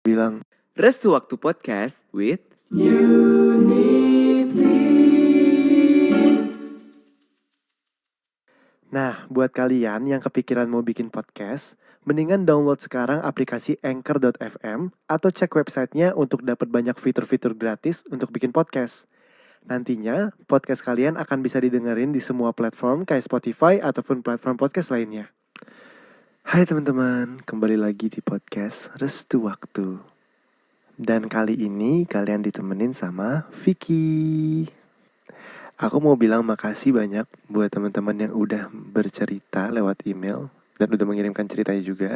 bilang Restu Waktu Podcast with Nah, buat kalian yang kepikiran mau bikin podcast, mendingan download sekarang aplikasi Anchor.fm atau cek websitenya untuk dapat banyak fitur-fitur gratis untuk bikin podcast. Nantinya, podcast kalian akan bisa didengerin di semua platform kayak Spotify ataupun platform podcast lainnya. Hai teman-teman, kembali lagi di podcast Restu Waktu. Dan kali ini kalian ditemenin sama Vicky. Aku mau bilang makasih banyak buat teman-teman yang udah bercerita lewat email dan udah mengirimkan ceritanya juga.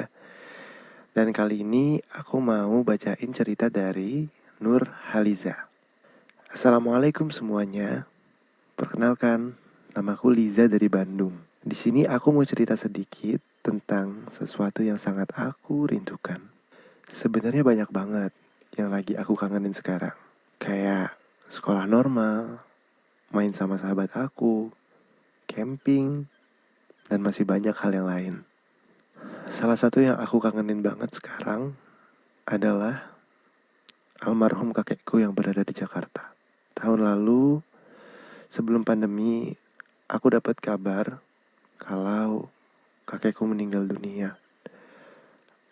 Dan kali ini aku mau bacain cerita dari Nur Haliza. Assalamualaikum semuanya. Perkenalkan, namaku Liza dari Bandung. Di sini aku mau cerita sedikit tentang sesuatu yang sangat aku rindukan. Sebenarnya banyak banget yang lagi aku kangenin sekarang. Kayak sekolah normal, main sama sahabat aku, camping, dan masih banyak hal yang lain. Salah satu yang aku kangenin banget sekarang adalah almarhum kakekku yang berada di Jakarta. Tahun lalu, sebelum pandemi, aku dapat kabar kalau kakekku meninggal dunia.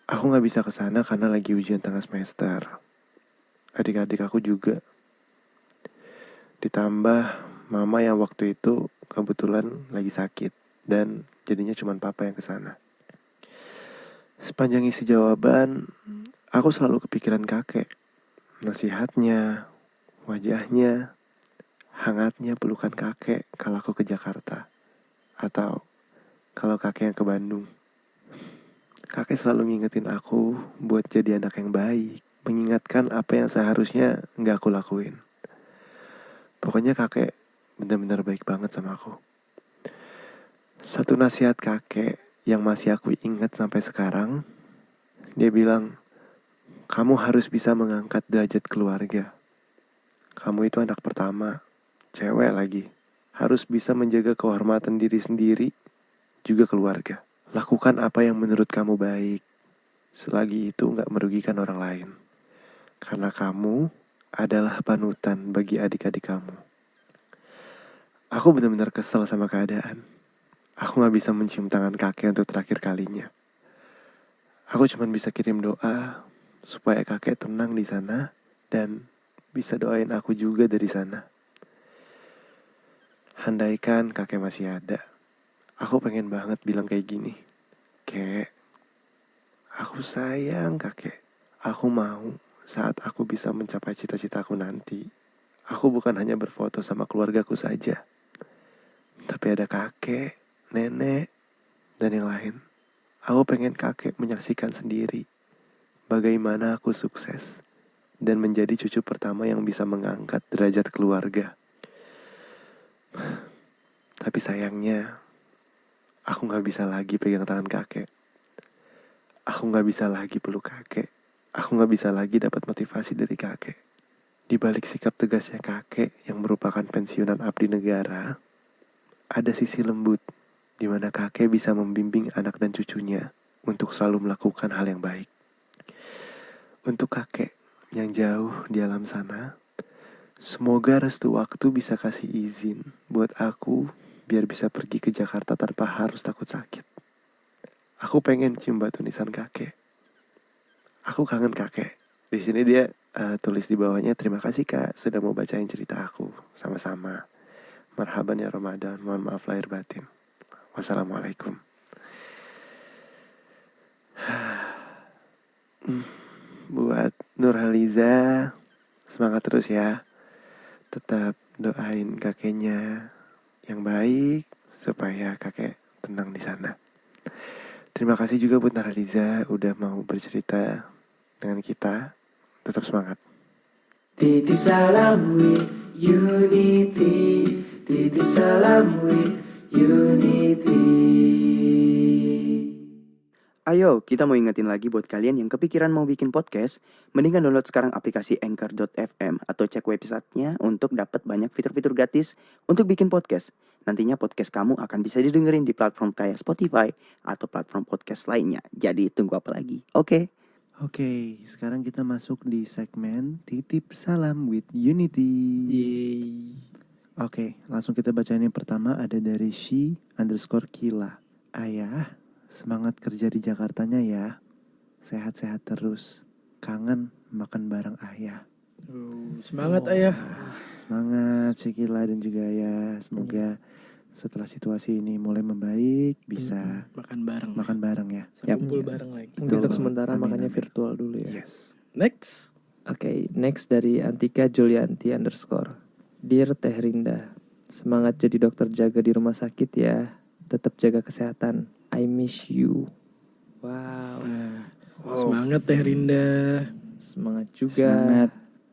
Aku gak bisa kesana karena lagi ujian tengah semester. Adik-adik aku juga. Ditambah mama yang waktu itu kebetulan lagi sakit dan jadinya cuma papa yang kesana. Sepanjang isi jawaban, aku selalu kepikiran kakek. Nasihatnya, wajahnya, hangatnya pelukan kakek kalau aku ke Jakarta. Atau kalau kakek yang ke Bandung. Kakek selalu ngingetin aku buat jadi anak yang baik. Mengingatkan apa yang seharusnya gak aku lakuin. Pokoknya kakek benar-benar baik banget sama aku. Satu nasihat kakek yang masih aku ingat sampai sekarang, dia bilang, kamu harus bisa mengangkat derajat keluarga. Kamu itu anak pertama, cewek lagi. Harus bisa menjaga kehormatan diri sendiri, juga keluarga. Lakukan apa yang menurut kamu baik, selagi itu gak merugikan orang lain. Karena kamu adalah panutan bagi adik-adik kamu. Aku benar-benar kesel sama keadaan. Aku gak bisa mencium tangan kakek untuk terakhir kalinya. Aku cuma bisa kirim doa supaya kakek tenang di sana dan bisa doain aku juga dari sana. Handaikan kakek masih ada, aku pengen banget bilang kayak gini. Kek, aku sayang kakek. Aku mau saat aku bisa mencapai cita-citaku nanti, aku bukan hanya berfoto sama keluargaku saja, tapi ada kakek, nenek, dan yang lain. Aku pengen kakek menyaksikan sendiri bagaimana aku sukses dan menjadi cucu pertama yang bisa mengangkat derajat keluarga. Tapi sayangnya, aku gak bisa lagi pegang tangan kakek. Aku gak bisa lagi peluk kakek. Aku gak bisa lagi dapat motivasi dari kakek. Di balik sikap tegasnya kakek yang merupakan pensiunan abdi negara, ada sisi lembut di mana kakek bisa membimbing anak dan cucunya untuk selalu melakukan hal yang baik. Untuk kakek yang jauh di alam sana, semoga restu waktu bisa kasih izin buat aku biar bisa pergi ke Jakarta tanpa harus takut sakit. Aku pengen cium batu nisan kakek. Aku kangen kakek. Di sini dia tulis di bawahnya, terima kasih kak sudah mau bacain cerita aku. Sama-sama. Marhaban ya Ramadan. Mohon maaf lahir batin. Wassalamualaikum. Buat Nur Haliza, semangat terus ya. Tetap doain kakeknya yang baik supaya kakek tenang di sana. Terima kasih juga buat Nur Haliza udah mau bercerita dengan kita. Tetap semangat. Titip salam with unity. Titip salam with unity. Ayo, kita mau ingetin lagi buat kalian yang kepikiran mau bikin podcast, mendingan download sekarang aplikasi Anchor.fm atau cek websitenya untuk dapat banyak fitur-fitur gratis untuk bikin podcast. Nantinya podcast kamu akan bisa didengerin di platform kayak Spotify atau platform podcast lainnya. Jadi tunggu apa lagi? Oke. Oke, sekarang kita masuk di segmen Titip Salam with Unity. Yeay. Oke, langsung kita bacain yang pertama ada dari She_Kila. Ayah, semangat kerja di Jakartanya ya. Sehat-sehat terus. Kangen makan bareng ayah. Semangat ayah. Semangat She_Kila dan juga ayah. Semoga setelah situasi ini mulai membaik, bisa Makan bareng. makan bareng ya. Kumpul bareng lagi. Mungkin untuk Betul. sementara Amin, makanya amin. virtual dulu ya. Yes. Next. Oke, next dari Antika Julianti _. Dear Teh Rinda, semangat jadi dokter jaga di rumah sakit ya. Tetap jaga kesehatan. I miss you. Wow. Semangat Teh Rinda. Semangat juga. Semangat.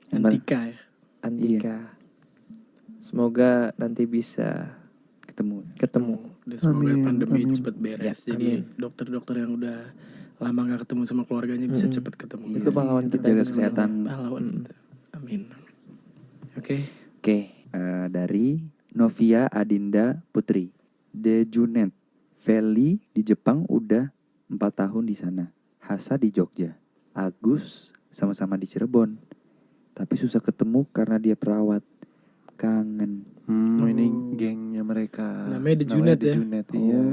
Antika ya. Antika. Semoga nanti bisa ketemu. Dan semoga Amin, pandemi amin. cepat beres. Ya, Jadi amin. dokter-dokter yang udah lama gak ketemu sama keluarganya bisa cepat ketemu. Itu pahlawan kita. Jaga itu kesehatan. Pahlawan kita. Amin. Oke. Oke, dari Novia Adinda Putri. De Junet. Feli di Jepang udah 4 tahun di sana. Hasa di Jogja. Agus sama-sama di Cirebon. Tapi susah ketemu karena dia perawat. Kangen. Ini gengnya mereka. Namanya The Junet ya? Iya.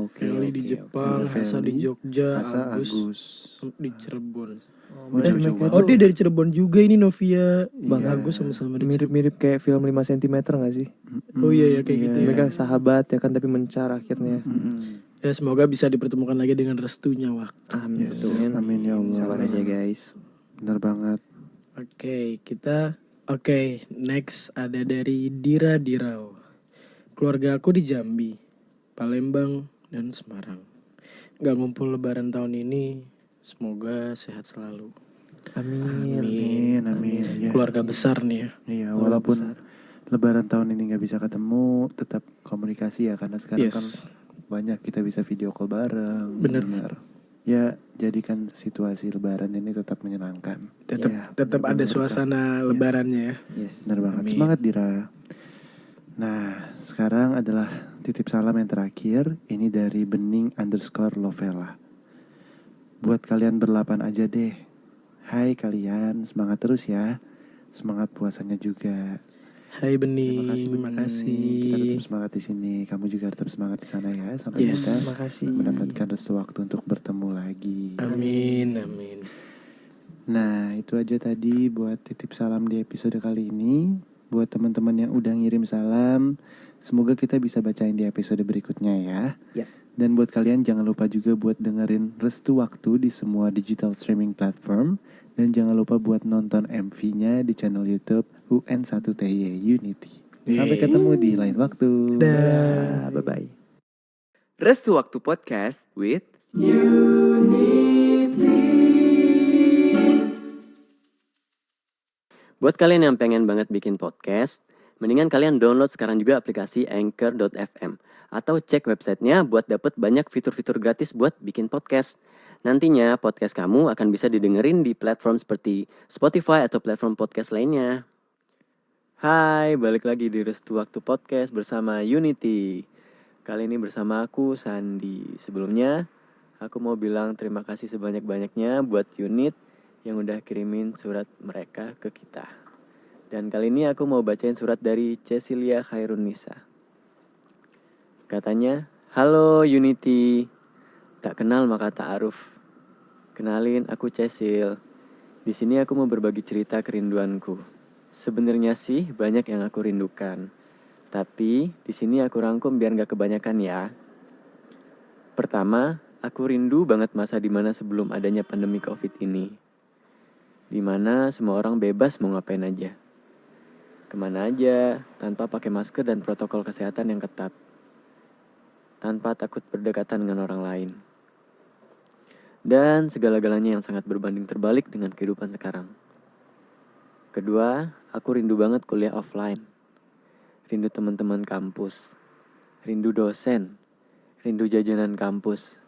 Oke. Feli di Jepang, Ada Hasa di Feli, Jogja, Hasa, Agus Agus. di Cirebon. Coba-coba. Oh dia dari Cirebon juga ini Novia. Bang Iya. Agus sama-sama di Cirebon. Mirip-mirip kayak film 5 cm gak sih? Oh iya ya kayak gitu ya. Mereka sahabat ya kan tapi mencar akhirnya. Ya semoga bisa dipertemukan lagi dengan restunya waktu. Amin. Amin ya Allah. Sabar aja guys. Bener banget. Oke, next ada dari Dira Dirau. Keluarga aku di Jambi, Palembang, dan Semarang. Gak ngumpul lebaran tahun ini, semoga sehat selalu. Amin. Amin. Ya. Keluarga besar nih ya. Iya, walaupun Lebaran tahun ini nggak bisa ketemu, tetap komunikasi ya karena sekarang kan Yes. banyak kita bisa video call bareng. Bener. Ya, jadikan situasi Lebaran ini tetap menyenangkan. Tetap ada suasana lebarannya ya. Yes. Bener banget. Amin. Semangat Dira. Nah, sekarang adalah titip salam yang terakhir. Ini dari Bening_Lovella. Buat kalian berlapan aja deh. Hai kalian, semangat terus ya. Semangat puasanya juga. Hai Bening, Terima kasih. Kita tetap makasih. semangat di sini. Kamu juga tetap semangat di sana ya. Sampai Yes. kita Makasih. mendapatkan restu waktu untuk bertemu lagi. Amin. Nah, itu aja tadi buat titip salam di episode kali ini. Buat teman-teman yang udah ngirim salam, semoga kita bisa bacain di episode berikutnya ya. Ya. Dan buat kalian jangan lupa juga buat dengerin Restu Waktu di semua digital streaming platform. Dan jangan lupa buat nonton MV-nya di channel YouTube UN1TY Unity. Sampai Yeay. ketemu di lain waktu. Dah. Bye-bye. Restu Waktu Podcast with Buat kalian yang pengen banget bikin podcast, mendingan kalian download sekarang juga aplikasi Anchor.fm atau cek websitenya buat dapet banyak fitur-fitur gratis buat bikin podcast. Nantinya podcast kamu akan bisa didengerin di platform seperti Spotify atau platform podcast lainnya. Hai, balik lagi di Restu Waktu Podcast bersama Unity. Kali ini bersama aku, Sandi. Sebelumnya, aku mau bilang terima kasih sebanyak-banyaknya buat unit yang udah kirimin surat mereka ke kita. Dan kali ini aku mau bacain surat dari Cecilia Khairunisa. Katanya, halo Unity, tak kenal maka ta'aruf. Kenalin, aku Cecil. Di sini aku mau berbagi cerita kerinduanku. Sebenarnya sih banyak yang aku rindukan. Tapi di sini aku rangkum biar gak kebanyakan ya. Pertama, aku rindu banget masa dimana sebelum adanya pandemi COVID ini. Dimana semua orang bebas mau ngapain aja. Kemana aja, tanpa pakai masker dan protokol kesehatan yang ketat. Tanpa takut berdekatan dengan orang lain. Dan segala-galanya yang sangat berbanding terbalik dengan kehidupan sekarang. Kedua, aku rindu banget kuliah offline. Rindu teman-teman kampus. Rindu dosen. Rindu jajanan kampus.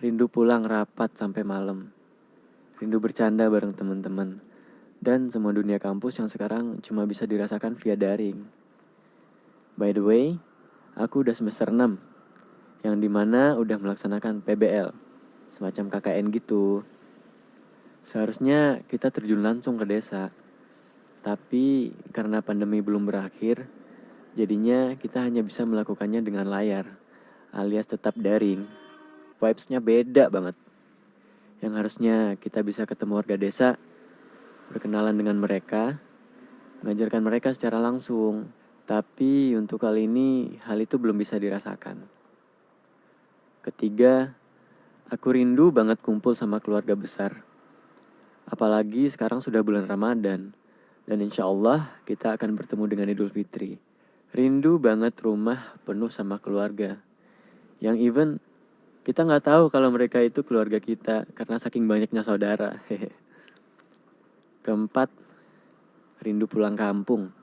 Rindu pulang rapat sampai malam. Rindu bercanda bareng teman-teman. Dan semua dunia kampus yang sekarang cuma bisa dirasakan via daring. By the way, aku udah semester 6. Yang dimana udah melaksanakan PBL. Semacam KKN gitu. Seharusnya kita terjun langsung ke desa. Tapi karena pandemi belum berakhir, jadinya kita hanya bisa melakukannya dengan layar, alias tetap daring. Vibes-nya beda banget. Yang harusnya kita bisa ketemu warga desa, berkenalan dengan mereka, mengajarkan mereka secara langsung. Tapi untuk kali ini hal itu belum bisa dirasakan. Ketiga, aku rindu banget kumpul sama keluarga besar. Apalagi sekarang sudah bulan Ramadan. Dan insya Allah kita akan bertemu dengan Idul Fitri. Rindu banget rumah penuh sama keluarga. Yang even kita gak tahu kalau mereka itu keluarga kita karena saking banyaknya saudara. Keempat, rindu pulang kampung.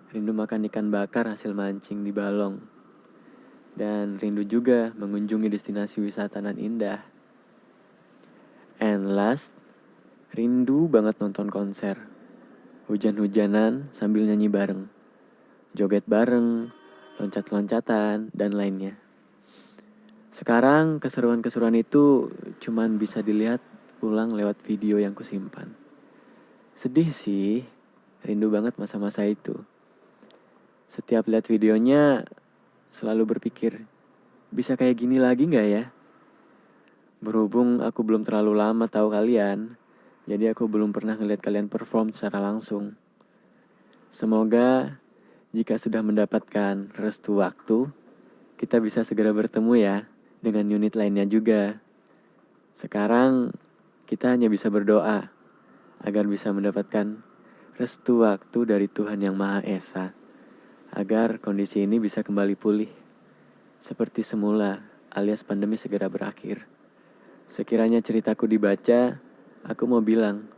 Rindu makan ikan bakar hasil mancing di Balong. Dan rindu juga mengunjungi destinasi wisata nan indah. And last, rindu banget nonton konser. Hujan-hujanan sambil nyanyi bareng. Joget bareng, loncat-loncatan, dan lainnya. Sekarang keseruan-keseruan itu cuman bisa dilihat ulang lewat video yang kusimpan. Sedih sih, rindu banget masa-masa itu. Setiap lihat videonya, selalu berpikir, bisa kayak gini lagi gak ya? Berhubung aku belum terlalu lama tahu kalian, jadi aku belum pernah ngeliat kalian perform secara langsung. Semoga jika sudah mendapatkan restu waktu, kita bisa segera bertemu ya, dengan unit lainnya juga. Sekarang, kita hanya bisa berdoa, agar bisa mendapatkan restu waktu dari Tuhan Yang Maha Esa. Agar kondisi ini bisa kembali pulih seperti semula, alias pandemi segera berakhir. Sekiranya ceritaku dibaca, aku mau bilang,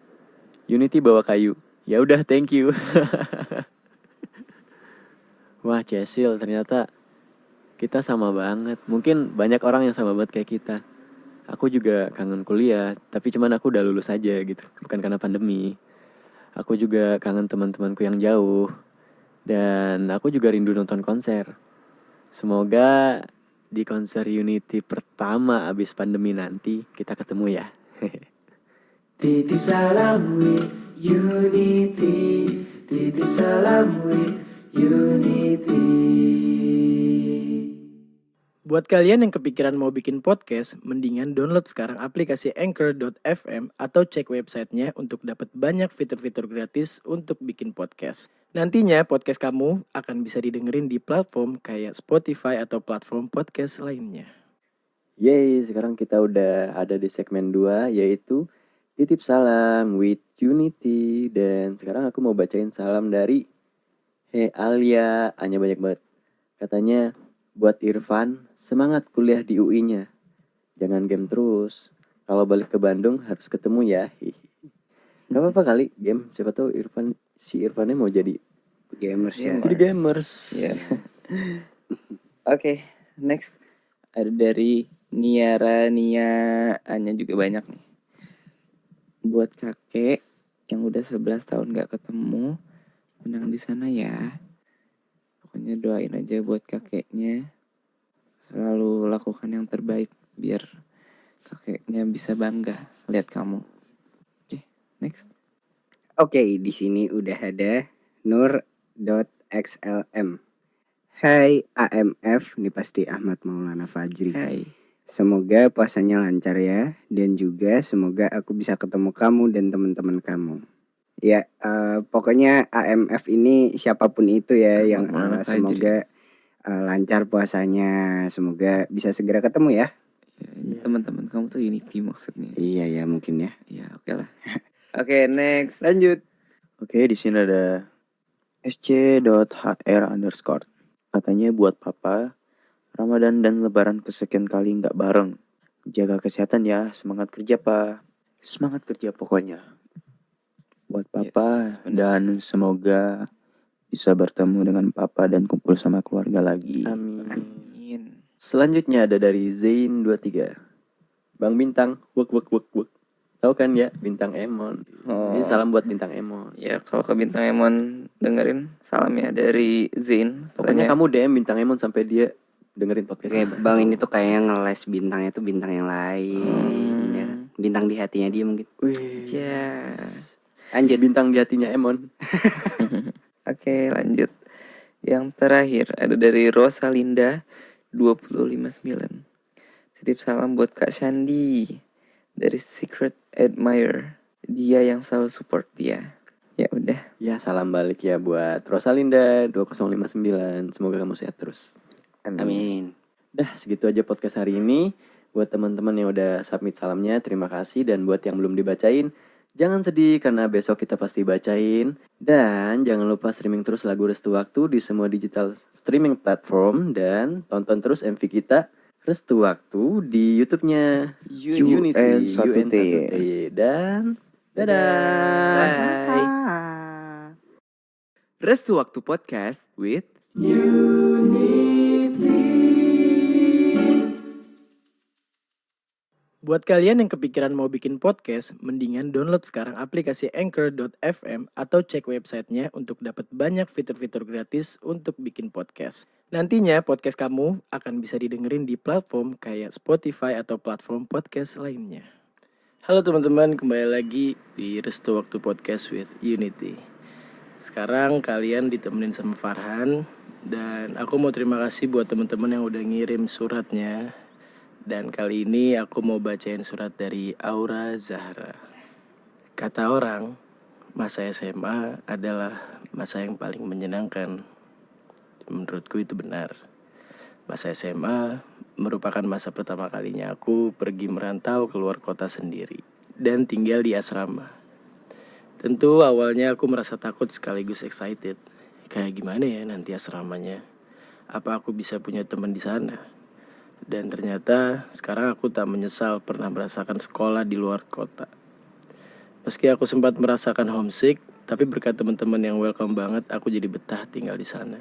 Unity bawa kayu. Ya udah, thank you. Wah, Cecil, ternyata kita sama banget. Mungkin banyak orang yang sama banget kayak kita. Aku juga kangen kuliah, tapi cuman aku udah lulus aja gitu, bukan karena pandemi. Aku juga kangen teman-temanku yang jauh. Dan aku juga rindu nonton konser. Semoga di konser Unity pertama abis pandemi nanti kita ketemu ya. Titip salam with Unity. Titip salam with Unity. Buat kalian yang kepikiran mau bikin podcast, mendingan download sekarang aplikasi Anchor.fm atau cek websitenya untuk dapat banyak fitur-fitur gratis untuk bikin podcast. Nantinya podcast kamu akan bisa didengerin di platform kayak Spotify atau platform podcast lainnya. Yeay, sekarang kita udah ada di segmen 2, yaitu Titip Salam with Unity. Dan sekarang aku mau bacain salam dari Alia, hanya banyak banget. Katanya, buat Irfan, semangat kuliah di UI-nya. Jangan game terus. Kalau balik ke Bandung harus ketemu ya. Gak apa-apa kali game. Siapa tahu si Irfannya mau jadi Gamers ya. Jadi gamers. Ya. Oke, next ada dari Nia Anya juga banyak nih. Buat kakek yang udah 11 tahun gak ketemu, tenang di sana ya. Pokoknya doain aja buat kakeknya. Selalu lakukan yang terbaik biar kakeknya bisa bangga lihat kamu. Oke, next. Oke, di sini udah ada nur.xlm. Hai AMF, ini pasti Ahmad Maulana Fajri. Hai. Semoga puasanya lancar ya, dan juga semoga aku bisa ketemu kamu dan teman-teman kamu. Ya, pokoknya AMF ini siapapun itu ya, yang semoga lancar puasanya, semoga bisa segera ketemu ya. Ya, teman-teman kamu tuh Unity maksudnya. Iya ya, mungkin ya. Ya, oke lah. Oke, next. Lanjut. Oke, di sini ada sc.hr_. Katanya buat papa, Ramadan dan Lebaran kesekian kali nggak bareng. Jaga kesehatan ya, semangat kerja pa. Semangat kerja pokoknya. Buat papa, Yes, benar. dan semoga bisa bertemu dengan papa dan kumpul sama keluarga lagi. Amin. Amin. Selanjutnya ada dari Zain23. Bang Bintang, wek. Tahu kan ya, Bintang Emon. Oh. Ini salam buat Bintang Emon. Ya, kalau ke Bintang Emon dengerin salam ya dari Zain. Pokoknya kamu DM Bintang Emon sampai dia dengerin podcast. Oke, Bang, ini tuh kayaknya ngeles bintangnya tuh bintang yang lain. Ya. bintang di hatinya dia mungkin. Wih. Ya. Lanjut. Bintang di hatinya Emon. Oke, lanjut. Yang terakhir ada dari Rosalinda 259. Titip salam buat Kak Shandi dari Secret Admirer. Dia yang selalu support dia. Ya udah. Ya, salam balik ya buat Rosalinda 2059. Semoga kamu sehat terus. Amin. Dah, segitu aja podcast hari ini. Buat teman-teman yang udah submit salamnya, terima kasih. Dan buat yang belum dibacain, jangan sedih karena besok kita pasti bacain. Dan jangan lupa streaming terus lagu Restu Waktu di semua digital streaming platform. Dan tonton terus MV kita Restu Waktu di YouTube-nya Unity UN1T. Dan dadah. Bye. Restu Waktu Podcast with Buat kalian yang kepikiran mau bikin podcast, mendingan download sekarang aplikasi Anchor.fm atau cek websitenya untuk dapat banyak fitur-fitur gratis untuk bikin podcast. Nantinya podcast kamu akan bisa didengerin di platform kayak Spotify atau platform podcast lainnya. Halo teman-teman, kembali lagi di Restu Waktu Podcast with Unity. Sekarang kalian ditemenin sama Farhan, dan aku mau terima kasih buat teman-teman yang udah ngirim suratnya. Dan kali ini aku mau bacain surat dari Aura Zahra. Kata orang, masa SMA adalah masa yang paling menyenangkan. Menurutku itu benar. Masa SMA merupakan masa pertama kalinya aku pergi merantau keluar kota sendiri dan tinggal di asrama. Tentu awalnya aku merasa takut sekaligus excited. Kayak gimana ya nanti asramanya? Apa aku bisa punya teman di sana? Dan ternyata sekarang aku tak menyesal pernah merasakan sekolah di luar kota. Meski aku sempat merasakan homesick, tapi berkat teman-teman yang welcome banget, aku jadi betah tinggal di sana.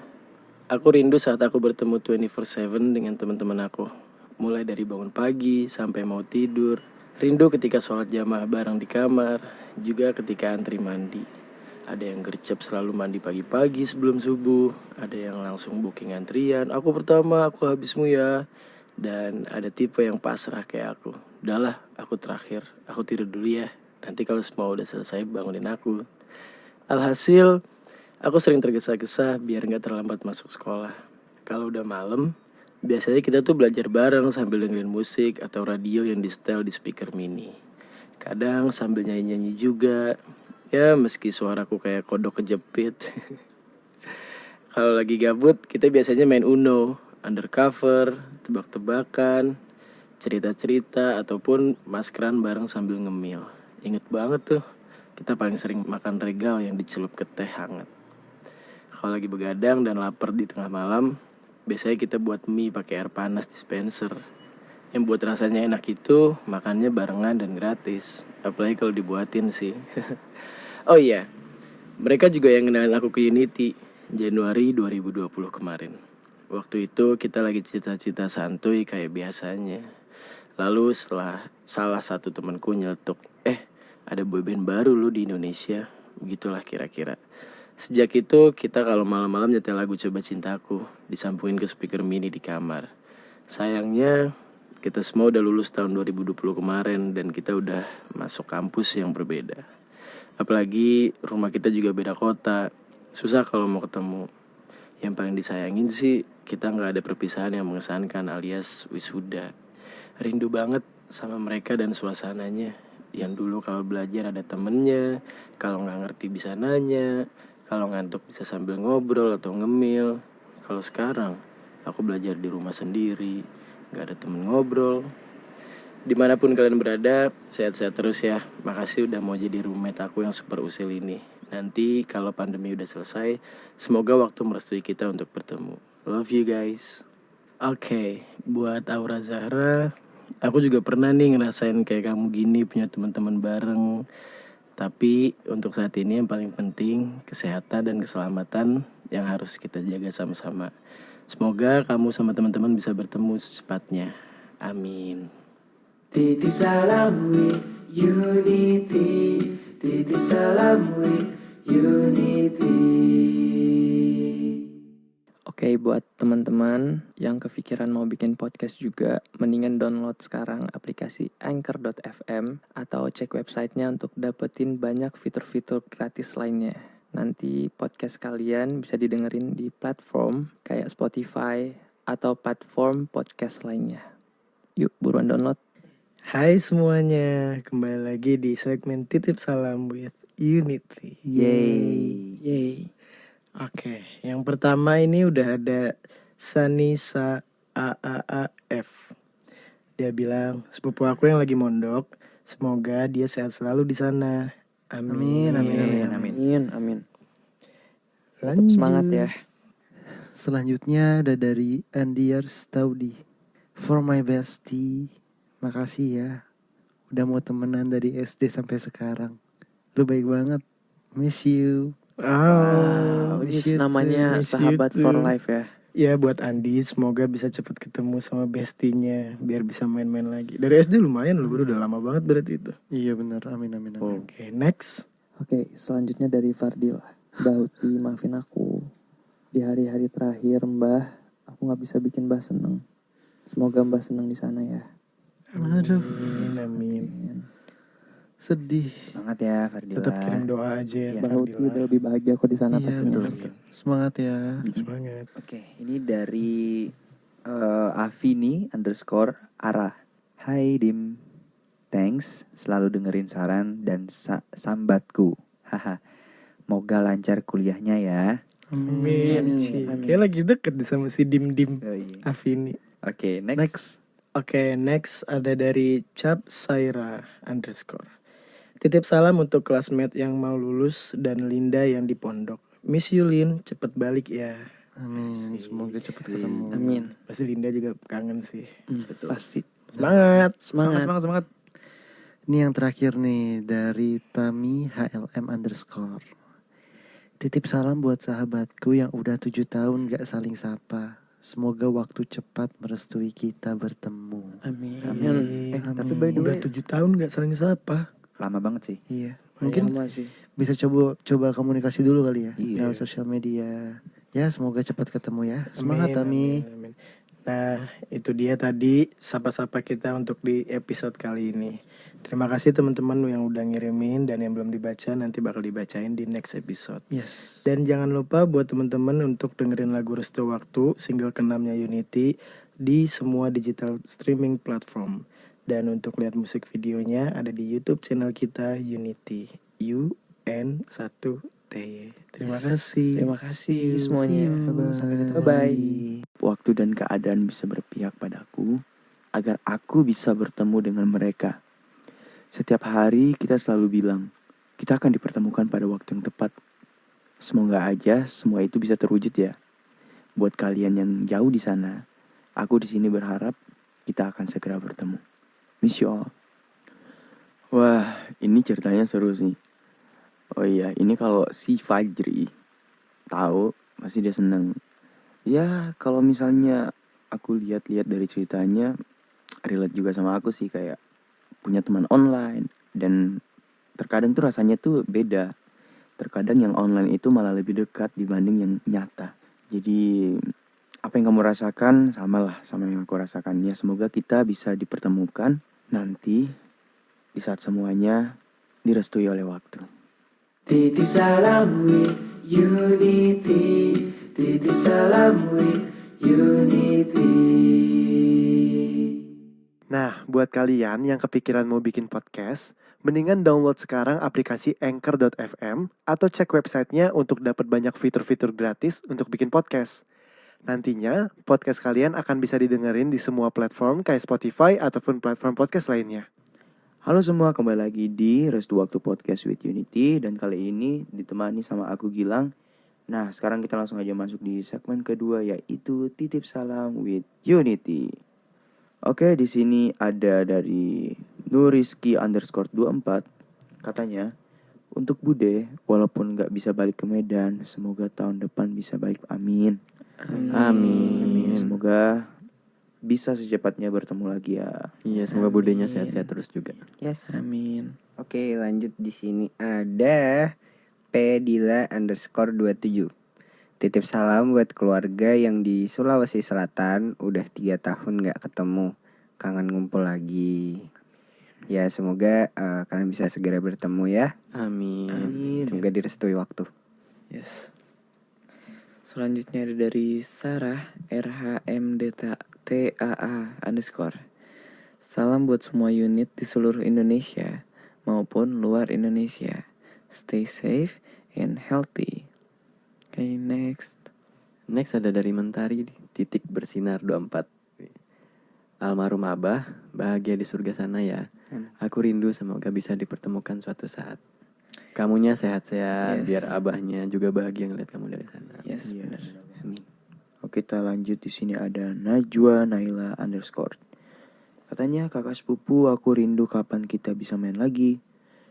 Aku rindu saat aku bertemu 24/7 dengan teman-teman aku. Mulai dari bangun pagi sampai mau tidur. Rindu ketika sholat jamaah bareng di kamar, juga ketika antri mandi. Ada yang gercep selalu mandi pagi-pagi sebelum subuh, ada yang langsung booking antrian. Aku pertama, aku habismu ya. Dan ada tipe yang pasrah kayak aku. Udahlah, aku terakhir. Aku tidur dulu ya. Nanti kalau semua udah selesai bangunin aku. Alhasil, aku sering tergesa-gesa biar gak terlambat masuk sekolah. Kalau udah malam, biasanya kita tuh belajar bareng sambil dengerin musik atau radio yang di-setel di speaker mini. Kadang sambil nyanyi-nyanyi juga. Ya meski suaraku kayak kodok kejepit. Kalau lagi gabut, kita biasanya main Uno, undercover, tebak-tebakan, cerita-cerita, ataupun maskeran bareng sambil ngemil. Ingat banget tuh, kita paling sering makan regal yang dicelup ke teh hangat. Kalau lagi begadang dan lapar di tengah malam, biasanya kita buat mie pakai air panas dispenser. Yang buat rasanya enak itu, makannya barengan dan gratis. Apalagi kalau dibuatin sih. Oh iya, mereka juga yang kenalin aku ke Unity, Januari 2020 kemarin. Waktu itu kita lagi cita-cita santuy kayak biasanya. Lalu setelah salah satu temanku nyeletuk, ada boyband baru lo di Indonesia. Begitulah kira-kira. Sejak itu kita kalau malam-malam nyetel lagu Coba Cintaku, disambungin ke speaker mini di kamar. Sayangnya kita semua udah lulus tahun 2020 kemarin dan kita udah masuk kampus yang berbeda. Apalagi rumah kita juga beda kota. Susah kalau mau ketemu. Yang paling disayangin sih kita gak ada perpisahan yang mengesankan alias wisuda. Rindu banget sama mereka dan suasananya. Yang dulu kalau belajar ada temennya, kalau gak ngerti bisa nanya, kalau ngantuk bisa sambil ngobrol atau ngemil. Kalau sekarang aku belajar di rumah sendiri, gak ada temen ngobrol. Dimanapun kalian berada, sehat-sehat terus ya. Makasih udah mau jadi roommate aku yang super usil ini. Nanti kalau pandemi udah selesai, semoga waktu merestui kita untuk bertemu. Love you guys. Oke, buat Aura Zahra, aku juga pernah nih ngerasain kayak kamu gini punya teman-teman bareng. Tapi untuk saat ini yang paling penting kesehatan dan keselamatan yang harus kita jaga sama-sama. Semoga kamu sama teman-teman bisa bertemu secepatnya. Amin. Titip salam with Unity. Titip salam with Unity. Oke, buat teman-teman yang kepikiran mau bikin podcast juga, mendingan download sekarang aplikasi Anchor.fm atau cek websitenya untuk dapetin banyak fitur-fitur gratis lainnya. Nanti podcast kalian bisa didengerin di platform kayak Spotify atau platform podcast lainnya. Yuk, buruan download. Hai semuanya, kembali lagi di segmen Titip Salam with Unity. Yeay. Oke, yang pertama ini udah ada Sanisa AAAF. Dia bilang, sepupu aku yang lagi mondok, semoga dia sehat selalu di sana. Amin. Amin. Tetap Lanjut. semangat ya. Selanjutnya ada dari Andiar Staudi. For my bestie, makasih ya. Udah mau temenan dari SD sampai sekarang. Lu baik banget. Miss you. Oh, Ini miss you namanya too, miss sahabat you for too. life ya. Ya buat Andi, semoga bisa cepet ketemu sama bestinya biar bisa main-main lagi. Dari SD lumayan loh, bro, udah lama banget berarti itu. Iya benar, amin. Oke, next. Oke, selanjutnya dari Fardil. Mbah Uti, maafin aku. Di hari-hari terakhir, Mbah, aku gak bisa bikin Mbah seneng. Semoga Mbah seneng di sana ya. Aduh, Amin. sedih. Semangat ya Fardila. Tetap kirim doa aja ya, Mbah Mbak Uti Dila. udah lebih bahagia kok di sana Iya, pastinya. betul. Semangat ya. Semangat. Oke, ini dari Avini _ Arah. Hai Dim, thanks selalu dengerin saran dan sambatku. Haha, moga lancar kuliahnya ya. Amin. Kayak lagi deket sama si Dim Oh, iya. Afini. Oke, next. Oke, next ada dari Cap Saira _ Titip salam untuk classmate yang mau lulus dan Linda yang di pondok. Miss you Lin, cepet balik ya. Amin, semoga cepat ketemu. Amin. Pasti Linda juga kangen sih. Betul. Pasti. Semangat. Semangat. Ini yang terakhir nih dari Tami HLM _ Titip salam buat sahabatku yang udah 7 tahun gak saling sapa. Semoga waktu cepat merestui kita bertemu. Amin. Tapi by the Udah way 7 tahun gak saling sapa. lama banget sih. Iya, mungkin masih. bisa coba komunikasi dulu kali ya Iya. lewat sosial media. Ya, semoga cepat ketemu ya. Semangat Tami. Amin. Nah, itu dia tadi sapa-sapa kita untuk di episode kali ini. Terima kasih teman-teman yang udah ngirimin dan yang belum dibaca nanti bakal dibacain di next episode. Yes. Dan jangan lupa buat teman-teman untuk dengerin lagu Restu Waktu single ke-6-nya Unity di semua digital streaming platform. Dan untuk lihat musik videonya ada di YouTube channel kita Unity. UN1T. Terima kasih. Terima kasih semuanya. Sampai ketemu Bye-bye. lagi. Waktu dan keadaan bisa berpihak padaku agar aku bisa bertemu dengan mereka. Setiap hari kita selalu bilang, kita akan dipertemukan pada waktu yang tepat. Semoga aja semua itu bisa terwujud ya. Buat kalian yang jauh di sana, aku di sini berharap kita akan segera bertemu. Miss you all. Wah, ini ceritanya seru sih. Oh iya, ini kalau si Fajri tahu, pasti dia seneng. Ya, kalau misalnya aku lihat-lihat dari ceritanya, relate juga sama aku sih, kayak punya teman online. Dan terkadang tuh rasanya tuh beda. Terkadang yang online itu malah lebih dekat dibanding yang nyata. Jadi apa yang kamu rasakan samalah sama yang aku rasakan. Ya, semoga kita bisa dipertemukan nanti di saat semuanya direstui oleh waktu. Titip salam with Unity. Titip salam with Unity. Nah, buat kalian yang kepikiran mau bikin podcast, mendingan download sekarang aplikasi Anchor.fm atau cek websitenya untuk dapat banyak fitur-fitur gratis untuk bikin podcast. Nantinya, podcast kalian akan bisa didengerin di semua platform kayak Spotify ataupun platform podcast lainnya. Halo semua, kembali lagi di Restu Waktu Podcast with Unity. Dan kali ini ditemani sama aku Gilang. Nah, sekarang kita langsung aja masuk di segmen kedua, yaitu Titip Salam with Unity. Oke, di sini ada dari Nuriski _24. Katanya, untuk Bude, walaupun gak bisa balik ke Medan, semoga tahun depan bisa balik. Amin. Amin. Semoga bisa secepatnya bertemu lagi ya. Iya, semoga budenya sehat-sehat terus juga. Yes. Amin. Oke, lanjut di sini ada Pedila _ 27. Titip salam buat keluarga yang di Sulawesi Selatan udah 3 tahun gak ketemu. Kangen ngumpul lagi. Ya semoga kalian bisa segera bertemu ya. Amin. Semoga direstui waktu. Yes. Selanjutnya ada dari Sarah RHMDTAA_. Salam buat semua unit di seluruh Indonesia maupun luar Indonesia. Stay safe and healthy. Okay, next. Next ada dari Mentari titik bersinar 24. Almarhum Abah, bahagia di surga sana ya. Aku rindu semoga bisa dipertemukan suatu saat. Kamunya sehat-sehat, Yes. biar abahnya juga bahagia ngeliat kamu dari sana. Yes, benar. Amin. Oke, kita lanjut. Di sini ada Najwa Naila _ Katanya, kakak sepupu, aku rindu kapan kita bisa main lagi.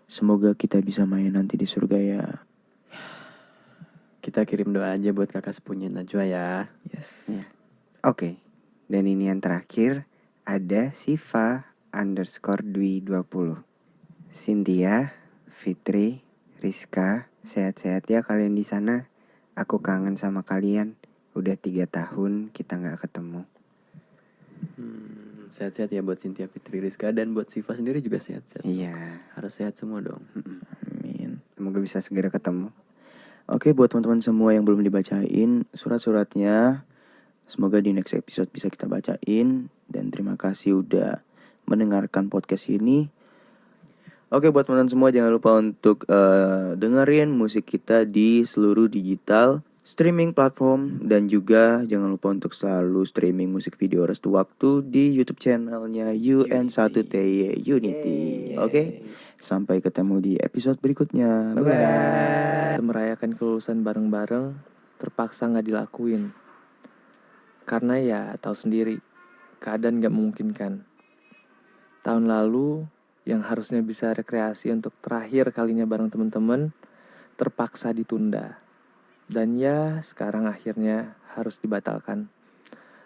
Semoga kita bisa main nanti di surga ya. Kita kirim doa aja buat kakak sepupunya Najwa ya. Yes. Oke. Dan ini yang terakhir ada Siva _Dwi 20. Cynthia, Fitri, Rizka, sehat-sehat ya kalian di sana. Aku kangen sama kalian. Udah 3 tahun kita gak ketemu. Sehat-sehat ya buat Cynthia, Fitri, Rizka, dan buat Siva sendiri juga sehat-sehat. Iya. Harus sehat semua dong. Amin. Semoga bisa segera ketemu. Oke, buat teman-teman semua yang belum dibacain surat-suratnya, semoga di next episode bisa kita bacain. Dan terima kasih udah mendengarkan podcast ini. Oke, buat teman-teman semua jangan lupa untuk dengerin musik kita di seluruh digital streaming platform. Dan juga jangan lupa untuk selalu streaming musik video Restu Waktu di YouTube channelnya UN1TY Unity. Oke, sampai ketemu di episode berikutnya. Bye-bye. Kita merayakan kelulusan bareng-bareng terpaksa gak dilakuin. Karena ya tahu sendiri, keadaan gak memungkinkan. Tahun lalu yang harusnya bisa rekreasi untuk terakhir kalinya bareng teman-teman terpaksa ditunda. Dan ya sekarang akhirnya harus dibatalkan.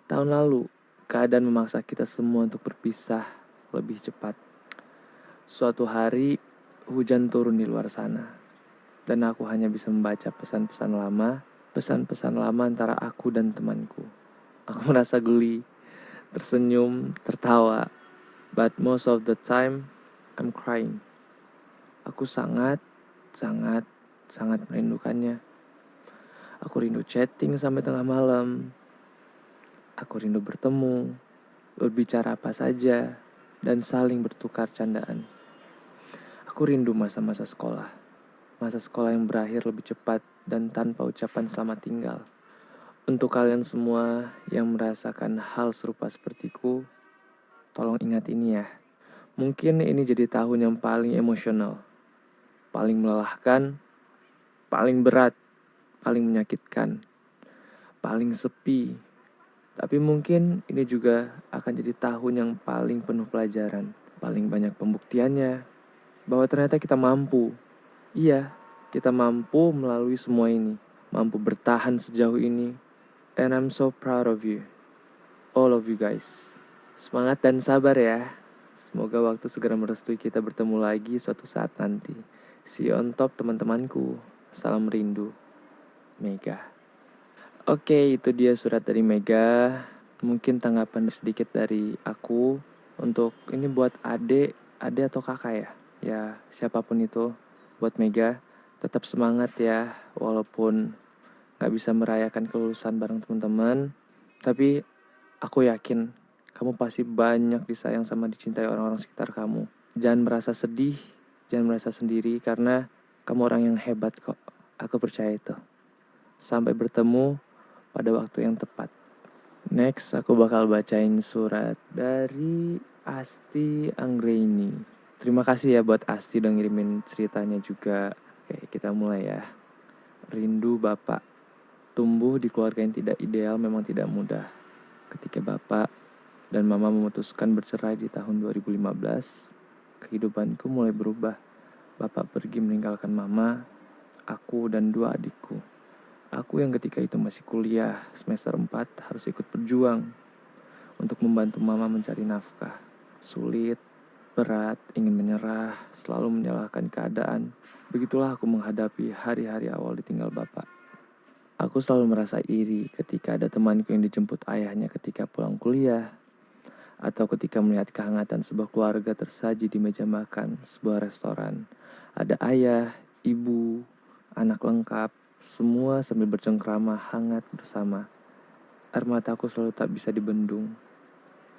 Tahun lalu keadaan memaksa kita semua untuk berpisah lebih cepat. Suatu hari hujan turun di luar sana. Dan aku hanya bisa membaca pesan-pesan lama antara aku dan temanku. Aku merasa geli, tersenyum, tertawa. But most of the time, I'm crying. Aku sangat merindukannya. Aku rindu chatting sampai tengah malam. Aku rindu bertemu, berbicara apa saja, dan saling bertukar candaan. Aku rindu masa-masa sekolah. Masa sekolah yang berakhir lebih cepat dan tanpa ucapan selamat tinggal. Untuk kalian semua yang merasakan hal serupa sepertiku, tolong ingat ini ya. Mungkin ini jadi tahun yang paling emosional, paling melelahkan, paling berat, paling menyakitkan, paling sepi. Tapi mungkin ini juga akan jadi tahun yang paling penuh pelajaran, paling banyak pembuktiannya, bahwa ternyata kita mampu. Iya, kita mampu melalui semua ini, mampu bertahan sejauh ini. And I'm so proud of you, all of you guys. Semangat dan sabar ya. Semoga waktu segera merestui kita bertemu lagi suatu saat nanti. See you on top teman-temanku. Salam rindu. Mega. Oke, itu dia surat dari Mega. Mungkin tanggapan sedikit dari aku. Untuk ini buat adik atau kakak ya. Ya, siapapun itu. Buat Mega, tetap semangat ya. Walaupun gak bisa merayakan kelulusan bareng teman-teman. Tapi aku yakin kamu pasti banyak disayang sama dicintai orang-orang sekitar kamu. Jangan merasa sedih, jangan merasa sendiri, karena kamu orang yang hebat kok. Aku percaya itu. Sampai bertemu pada waktu yang tepat. Next, aku bakal bacain surat dari Asti Anggraini. Terima kasih ya buat Asti udah ngirimin ceritanya juga. Oke, kita mulai ya. Rindu Bapak. Tumbuh di keluarga yang tidak ideal memang tidak mudah. Ketika Bapak dan Mama memutuskan bercerai di tahun 2015, kehidupanku mulai berubah. Bapak pergi meninggalkan Mama, aku dan 2 adikku. Aku yang ketika itu masih kuliah, semester 4 harus ikut berjuang untuk membantu Mama mencari nafkah. Sulit, berat, ingin menyerah, selalu menyalahkan keadaan. Begitulah aku menghadapi hari-hari awal ditinggal Bapak. Aku selalu merasa iri ketika ada temanku yang dijemput ayahnya ketika pulang kuliah, atau ketika melihat kehangatan sebuah keluarga tersaji di meja makan sebuah restoran. Ada ayah, ibu, anak lengkap, semua sambil bercengkrama hangat bersama. Air mataku selalu tak bisa dibendung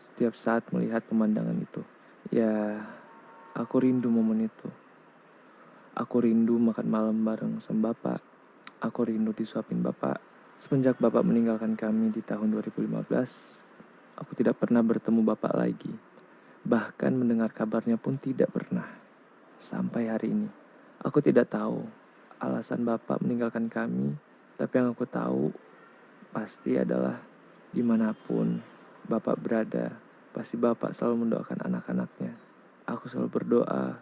setiap saat melihat pemandangan itu. Ya, aku rindu momen itu. Aku rindu makan malam bareng sama bapak. Aku rindu disuapin bapak. Semenjak bapak meninggalkan kami di tahun 2015, aku tidak pernah bertemu bapak lagi. Bahkan mendengar kabarnya pun tidak pernah. Sampai hari ini, aku tidak tahu alasan bapak meninggalkan kami. Tapi yang aku tahu pasti adalah dimanapun bapak berada, pasti bapak selalu mendoakan anak-anaknya. Aku selalu berdoa,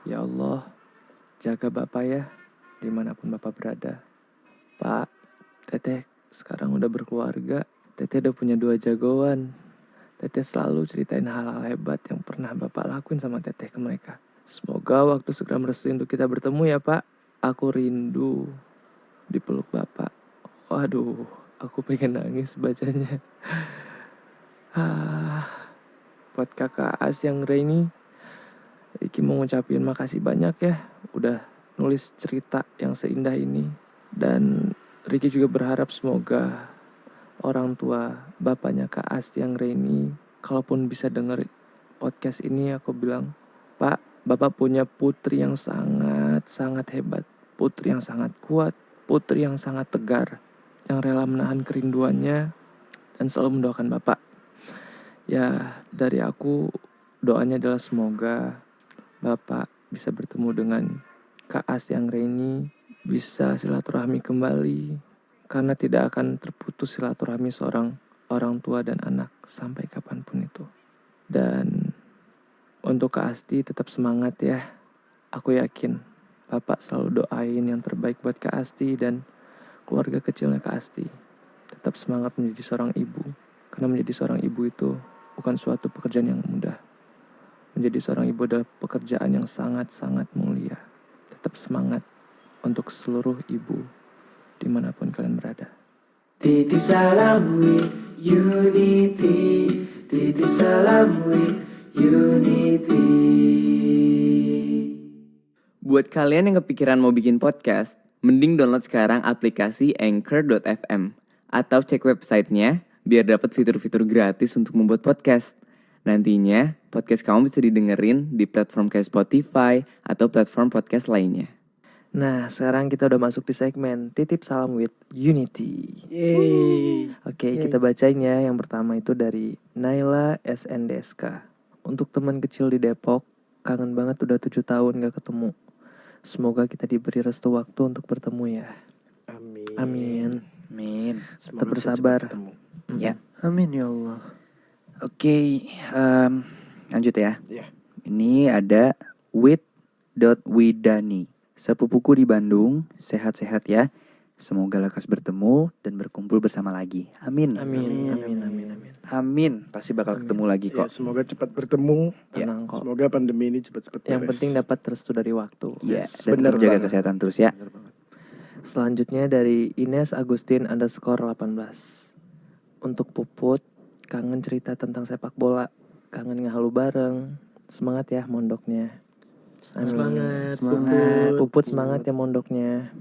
ya Allah, jaga bapak ya, dimanapun bapak berada. Pak, Teteh sekarang udah berkeluarga. Teteh udah punya 2 jagoan. Teteh selalu ceritain hal-hal hebat yang pernah bapak lakuin sama Teteh ke mereka. Semoga waktu segera merestui untuk kita bertemu ya Pak. Aku rindu dipeluk bapak. Waduh, aku pengen nangis bacanya. Buat kakak As yang Reini, Riki mau ngucapin makasih banyak ya udah nulis cerita yang seindah ini. Dan Riki juga berharap semoga orang tua bapaknya Kak Asti yang Reini, kalaupun bisa denger podcast ini, aku bilang, Pak, bapak punya putri yang sangat hebat, putri yang sangat kuat, putri yang sangat tegar, yang rela menahan kerinduannya dan selalu mendoakan bapak. Ya, dari aku doanya adalah semoga bapak bisa bertemu dengan Kak Asti yang Reini, bisa silaturahmi kembali, karena tidak akan terputus silaturahmi seorang orang tua dan anak sampai kapanpun itu. Dan untuk Kak Asti tetap semangat ya. Aku yakin bapak selalu doain yang terbaik buat Kak Asti dan keluarga kecilnya Kak Asti. Tetap semangat menjadi seorang ibu, karena menjadi seorang ibu itu bukan suatu pekerjaan yang mudah. Menjadi seorang ibu adalah pekerjaan yang sangat-sangat mulia. Tetap semangat untuk seluruh ibu dimanapun kalian berada. Titip salam with unity. Titip salam with unity. Buat kalian yang kepikiran mau bikin podcast, mending download sekarang aplikasi Anchor.fm atau cek websitenya biar dapat fitur-fitur gratis untuk membuat podcast. Nantinya, podcast kamu bisa didengerin di platform kayak Spotify atau platform podcast lainnya. Nah, sekarang kita udah masuk di segmen Titip Salam with Unity. Yeay. Oke, kita bacain ya. Yang pertama itu dari Naila SNDSK. Untuk teman kecil di Depok, kangen banget udah 7 tahun gak ketemu. Semoga kita diberi restu waktu untuk bertemu ya. Amin. Tetap bersabar. Ya. Amin ya Allah. Oke, lanjut ya. Iya. Ini ada wit.widani. Sepupuku di Bandung, sehat-sehat ya. Semoga lekas bertemu dan berkumpul bersama lagi. Amin. Amin. Pasti bakal ketemu lagi Ya, kok. semoga cepat bertemu. Tenang kok. Semoga pandemi ini cepat-cepat Yang beres. penting dapat restu dari waktu. Ya, dan bener tetap jaga banget. kesehatan terus ya. Selanjutnya dari Ines Agustin _18. Untuk Puput, kangen cerita tentang sepak bola, kangen ngehalu bareng. Semangat ya mondoknya. Amin. Semangat. Puput semangat ya mondoknya.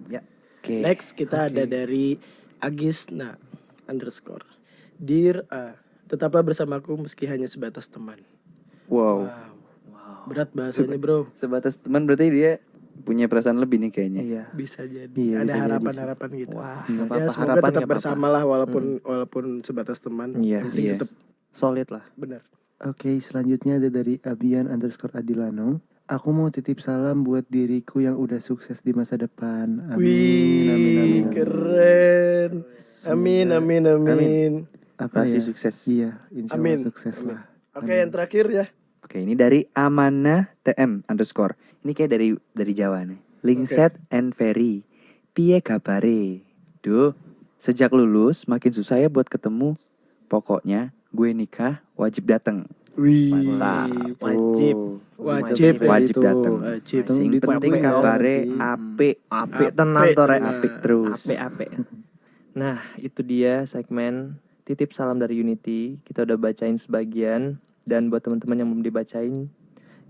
Oke. Next kita ada dari Agisna _ Dear A, tetaplah bersamaku meski hanya sebatas teman. Wow. Berat bahasanya bro. Sebatas teman berarti dia punya perasaan lebih nih kayaknya. Iya. Bisa jadi. Iya, ada bisa jadi harapan-harapan gitu. Wah, Ya, nggak apa-apa. semoga Harapan tetap nggak apa-apa. bersama lah walaupun sebatas teman. Iya. Yang penting Iya. tetap Solid lah. benar. Oke, selanjutnya ada dari Abian _Adilano. Aku mau titip salam buat diriku yang udah sukses di masa depan. Amin, amin, amin. Keren. Amin, Semoga- amin, amin. Apa Pasti ya? sukses. Iya, insya Allah Amin. sukses Amin. lah. Oke, yang terakhir ya. Oke, ini dari Amanah TM _. Ini kayak dari Jawa nih. Lingset and Ferry. Piye kabare? Duh, sejak lulus makin susah ya buat ketemu. Pokoknya gue nikah wajib dateng. Wih. Mantap. Wajib. Wajib. Wajib dateng. Wajib. Sing penting kabare apik. Apik tenan to rek. Apik terus. Apik. Nah, itu dia segmen Titip Salam dari Unity. Kita udah bacain sebagian, dan buat teman-teman yang belum dibacain,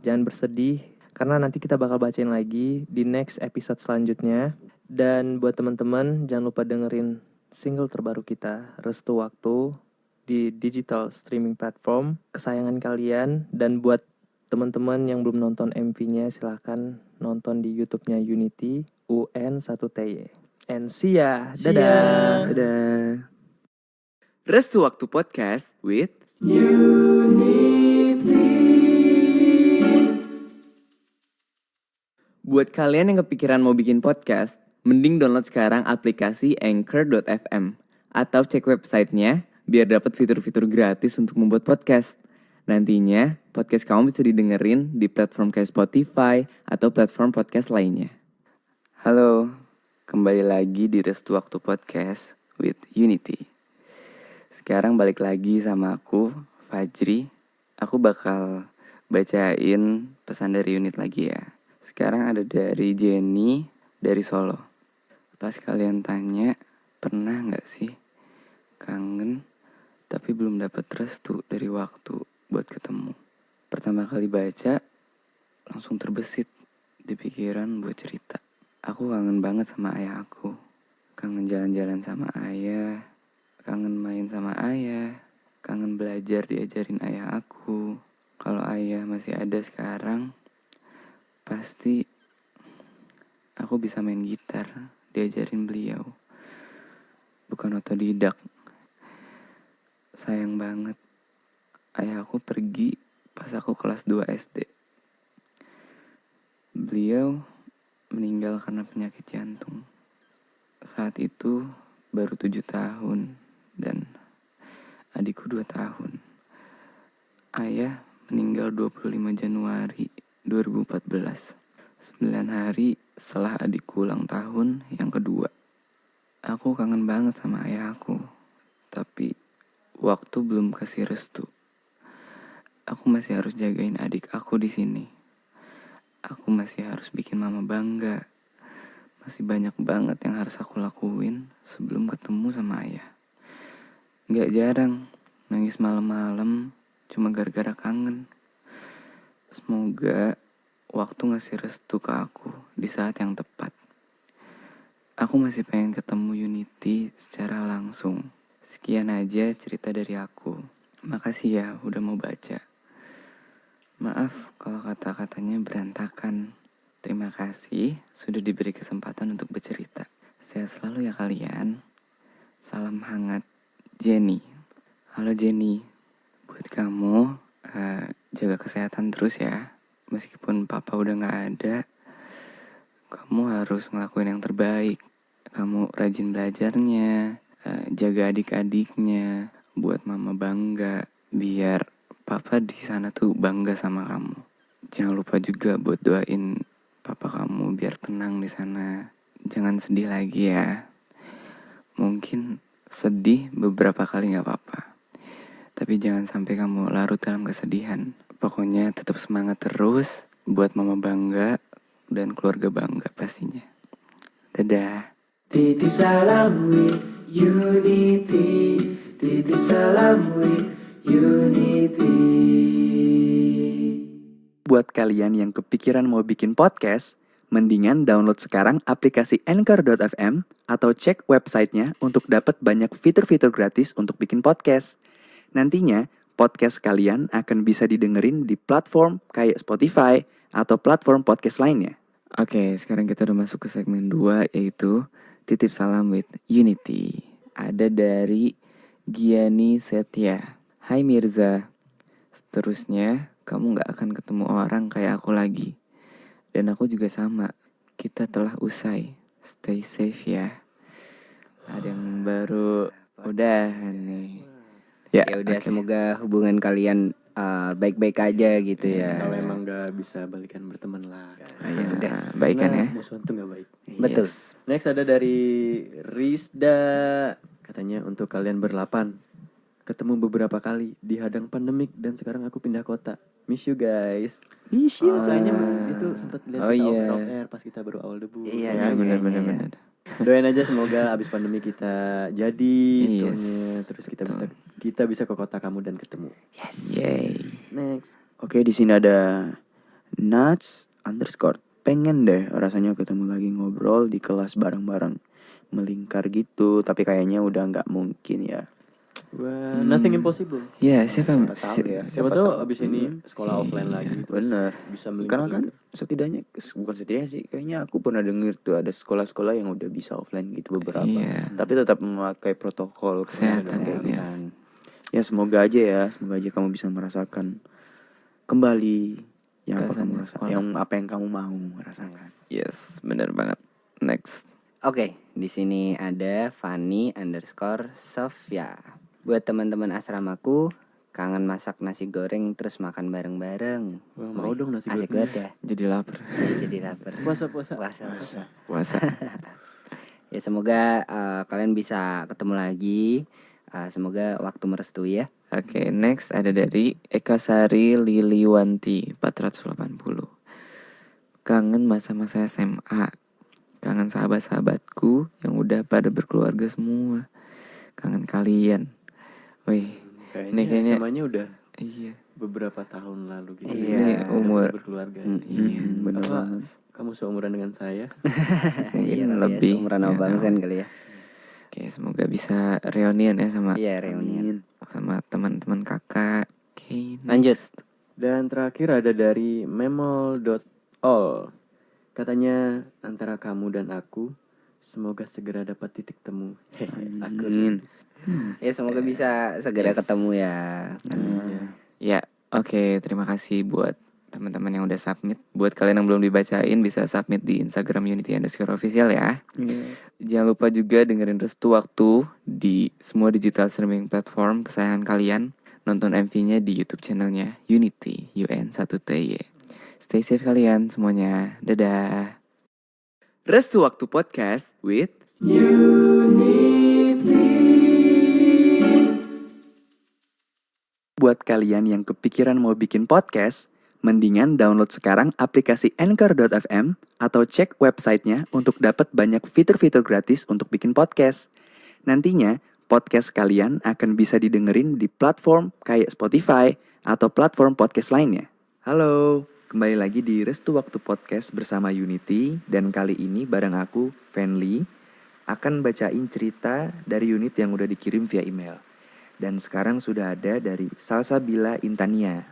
jangan bersedih karena nanti kita bakal bacain lagi di next episode selanjutnya. Dan buat teman-teman jangan lupa dengerin single terbaru kita, Restu Waktu, di digital streaming platform kesayangan kalian. Dan buat teman-teman yang belum nonton MV-nya, silahkan nonton di YouTube-nya Unity, UN1TY. And see ya. Dadah. Dadah. Restu Waktu Podcast with Buat kalian yang kepikiran mau bikin podcast, mending download sekarang aplikasi Anchor.fm atau cek websitenya biar dapat fitur-fitur gratis untuk membuat podcast. Nantinya, podcast kamu bisa didengerin di platform kayak Spotify atau platform podcast lainnya. Halo, kembali lagi di Restu Waktu Podcast with Unity. Sekarang balik lagi sama aku, Fajri. Aku bakal bacain pesan dari unit lagi ya. Sekarang ada dari Jenny dari Solo. Pas kalian tanya, pernah gak sih kangen tapi belum dapat restu dari waktu buat ketemu? Pertama kali baca, langsung terbesit di pikiran buat cerita. Aku kangen banget sama ayah aku. Kangen jalan-jalan sama ayah. Kangen main sama ayah. Kangen belajar diajarin ayah aku. Kalau ayah masih ada sekarang, pasti aku bisa main gitar diajarin beliau. Bukan otodidak. Sayang banget. Ayah aku pergi pas aku kelas 2 SD. Beliau meninggal karena penyakit jantung. Saat itu baru 7 tahun dan adikku 2 tahun. Ayah meninggal 25 Januari 2014. 9 hari setelah adikku ulang tahun yang kedua. Aku kangen banget sama ayah aku. Tapi waktu belum kasih restu. Aku masih harus jagain adik aku di sini. Aku masih harus bikin mama bangga. Masih banyak banget yang harus aku lakuin sebelum ketemu sama ayah. Gak jarang nangis malam-malam cuma gara-gara kangen. Semoga waktu ngasih restu ke aku di saat yang tepat. Aku masih pengen ketemu Unity secara langsung. Sekian aja cerita dari aku. Makasih ya udah mau baca. Maaf kalau kata-katanya berantakan. Terima kasih sudah diberi kesempatan untuk bercerita. Sehat selalu ya kalian. Salam hangat, Jenny. Halo Jenny. Buat kamu, jaga kesehatan terus ya. Meskipun papa udah gak ada, kamu harus ngelakuin yang terbaik. Kamu rajin belajarnya, jaga adik-adiknya, buat mama bangga. Biar papa di sana tuh bangga sama kamu. Jangan lupa juga buat doain papa kamu biar tenang di sana. Jangan sedih lagi ya. Mungkin sedih beberapa kali gak apa-apa. Tapi jangan sampai kamu larut dalam kesedihan. Pokoknya tetap semangat terus buat mama bangga dan keluarga bangga pastinya. Dadah. Titip salam with Unity. Titip salam with Unity. Buat kalian yang kepikiran mau bikin podcast, mendingan download sekarang aplikasi Anchor.fm atau cek websitenya untuk dapat banyak fitur-fitur gratis untuk bikin podcast. Nantinya, podcast kalian akan bisa didengerin di platform kayak Spotify atau platform podcast lainnya. Oke, sekarang kita udah masuk ke segmen 2, yaitu Titip Salam with Unity. Ada dari Giani Setia. Hai Mirza, seterusnya kamu gak akan ketemu orang kayak aku lagi. Dan aku juga sama, kita telah usai. Stay safe ya. Ada yang baru, udah nih. Ya udah, semoga hubungan kalian baik-baik aja gitu ya. Kalau emang gak bisa balikan berteman lah. Ya udah. Baikan ya. Musuhan tuh gak baik. Betul. Yes. Next ada dari Rizda. Katanya untuk kalian berlapan. Ketemu beberapa kali di hadang pandemik dan sekarang aku pindah kota. Miss you guys. Miss you. Kayaknya itu sempat lihat Oh kita iya. off air pas kita baru awal debut. Iya, Ya, Bener. Doain aja semoga abis pandemi kita jadi Yes, tournya, terus kita bisa ke kota kamu dan ketemu. Yay. Next. Oke, di sini ada Nuts underscore. Pengen deh rasanya ketemu lagi ngobrol di kelas bareng-bareng. Melingkar gitu, tapi kayaknya udah nggak mungkin ya. Wah, nothing impossible. Ya, siapa Siapa tahu ya. Siapa tahu abis ini sekolah Iya, offline lagi terus Bener. bisa Karena kan melingkar. setidaknya, bukan setidaknya sih, kayaknya aku pernah denger tuh ada sekolah-sekolah yang udah bisa offline gitu beberapa. Iya. Tapi tetap memakai protokol Kesehatan, kayak gitu. yes. Ya semoga aja kamu bisa merasakan kembali yang apa Rasanya kamu rasa, sekolah. apa yang kamu mau merasakan. Yes, benar banget. Next. Oke, di sini ada Fanny underscore Sofia. Buat teman-teman asramaku, kangen masak nasi goreng terus makan bareng-bareng. Wah, mau dong nasi Asik goreng. banget ya. Jadi lapar. Jadi lapar. Puasa. Puasa. Ya semoga kalian bisa ketemu lagi. Semoga waktu merestui ya. Oke, next ada dari Eka Sari Liliwanti 480. Kangen masa-masa SMA. Kangen sahabat-sahabatku yang udah pada berkeluarga semua. Kangen kalian. Wih, ini kayaknya SMA-nya udah iya. beberapa tahun lalu gitu. Iya, Udah umur. berkeluarga. Iya. Bener Apa banget. kamu seumuran dengan saya? Mungkin Iya, lebih. Umuran ya, abang tahu. Sen kali ya. Oke, semoga bisa reunian ya sama Iya, reunian. sama teman-teman kakak. Oke, Lanjut. Dan terakhir ada dari memol.all. Katanya antara kamu dan aku semoga segera dapat titik temu. Aku Amin. Ya semoga bisa segera ketemu ya. Ya, oke, terima kasih buat teman-teman yang udah submit. Buat kalian yang belum dibacain bisa submit di Instagram Unity_official ya. Jangan lupa juga dengerin Restu Waktu di semua digital streaming platform kesayangan kalian. Nonton MV-nya di YouTube channelnya Unity UN1TY. Stay safe kalian semuanya. Dadah. Restu Waktu Podcast with Buat kalian yang kepikiran mau bikin podcast, mendingan download sekarang aplikasi Anchor.fm atau cek websitenya untuk dapat banyak fitur-fitur gratis untuk bikin podcast. Nantinya, podcast kalian akan bisa didengerin di platform kayak Spotify atau platform podcast lainnya. Halo, kembali lagi di Restu Waktu Podcast bersama Unity, dan kali ini bareng aku, Fanly, akan bacain cerita dari unit yang udah dikirim via email. Dan sekarang sudah ada dari Salsabila Intania.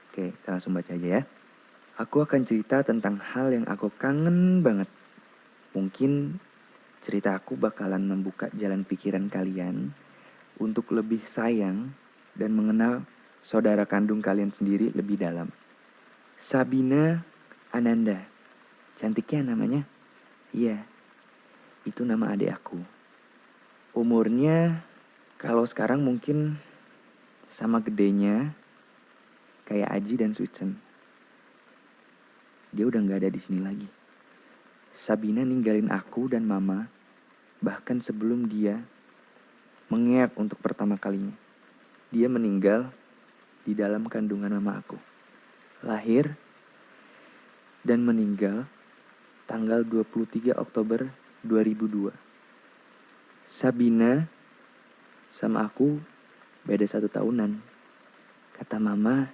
Oke, kita langsung baca aja ya. Aku akan cerita tentang hal yang aku kangen banget. Mungkin cerita aku bakalan membuka jalan pikiran kalian untuk lebih sayang dan mengenal saudara kandung kalian sendiri lebih dalam. Sabina Ananda. Cantiknya namanya? Iya, itu nama adik aku. Umurnya kalau sekarang mungkin sama gedenya kayak Aji dan Suicen. Dia udah gak ada di sini lagi. Sabina ninggalin aku dan mama bahkan sebelum dia mengeak untuk pertama kalinya. Dia meninggal di dalam kandungan mama aku. Lahir dan meninggal tanggal 23 Oktober 2002. Sabina sama aku beda 1 tahunan. Kata mama,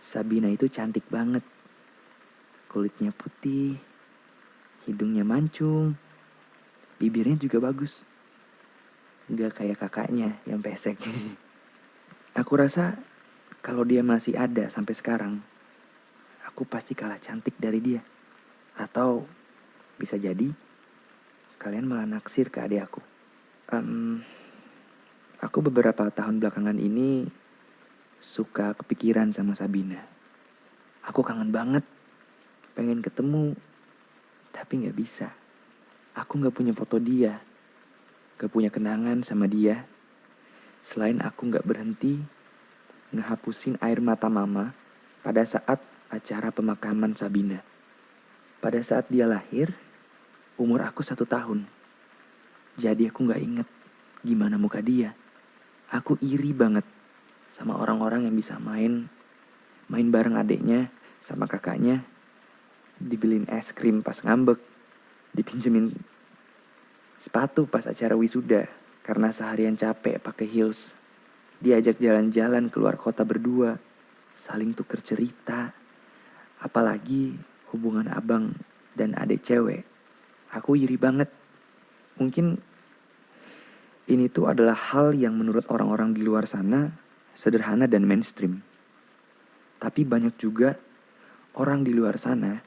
Sabina itu cantik banget. Kulitnya putih, hidungnya mancung, bibirnya juga bagus. Gak kayak kakaknya yang pesek. Aku rasa kalau dia masih ada sampai sekarang, aku pasti kalah cantik dari dia. Atau bisa jadi kalian malah naksir ke adik aku. Aku beberapa tahun belakangan ini suka kepikiran sama Sabina. Aku kangen banget, pengen ketemu, tapi gak bisa. Aku gak punya foto dia, gak punya kenangan sama dia. Selain aku gak berhenti ngehapusin air mata mama pada saat acara pemakaman Sabina. Pada saat dia lahir, umur aku 1 tahun. Jadi aku gak inget gimana muka dia. Aku iri banget sama orang-orang yang bisa main bareng adeknya sama kakaknya, dibeliin es krim pas ngambek, dipinjemin sepatu pas acara wisuda karena seharian capek pakai heels. Diajak jalan-jalan keluar kota berdua, saling tuker cerita. Apalagi hubungan abang dan adik cewek. Aku iri banget. Mungkin ini tuh adalah hal yang menurut orang-orang di luar sana sederhana dan mainstream. Tapi banyak juga orang di luar sana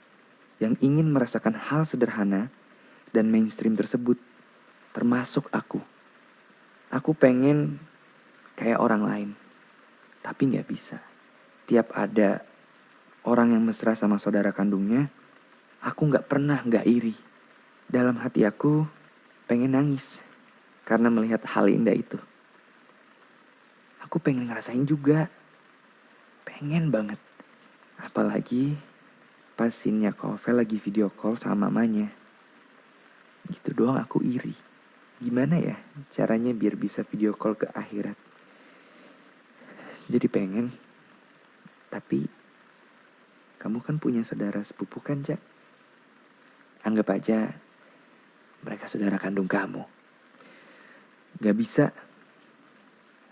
yang ingin merasakan hal sederhana dan mainstream tersebut, termasuk aku. Aku pengen kayak orang lain, tapi gak bisa. Tiap ada orang yang mesra sama saudara kandungnya, aku gak pernah gak iri. Dalam hati aku pengen nangis karena melihat hal indah itu. Aku pengen ngerasain juga, pengen banget. Apalagi pas scene-nya Kovel lagi video call sama mamanya. Gitu doang aku iri. Gimana ya caranya biar bisa video call ke akhirat? Jadi pengen. Tapi kamu kan punya saudara sepupu kan, Cak? Anggap aja mereka saudara kandung kamu. Gak bisa.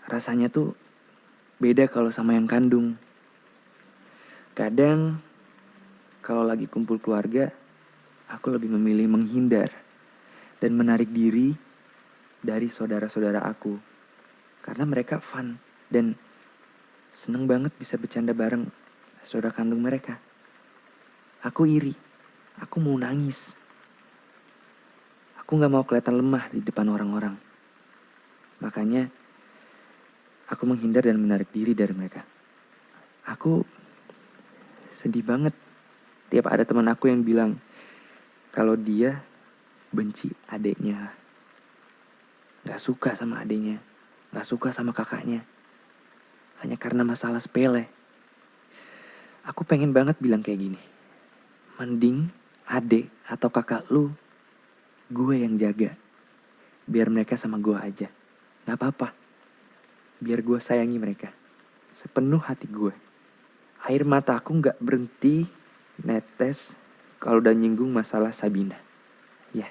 Rasanya tuh beda kalau sama yang kandung. Kadang kalau lagi kumpul keluarga, aku lebih memilih menghindar dan menarik diri dari saudara-saudara aku. Karena mereka fun dan seneng banget bisa bercanda bareng saudara kandung mereka. Aku iri, aku mau nangis. Aku gak mau kelihatan lemah di depan orang-orang. Makanya aku menghindar dan menarik diri dari mereka. Aku sedih banget tiap ada teman aku yang bilang kalau dia benci adeknya, gak suka sama adeknya, gak suka sama kakaknya, hanya karena masalah sepele. Aku pengen banget bilang kayak gini, mending adek atau kakak lu gue yang jaga, biar mereka sama gue aja. Gak apa-apa, biar gue sayangi mereka sepenuh hati gue. Air mata aku gak berhenti netes kalau udah nyinggung masalah Sabina. Ya,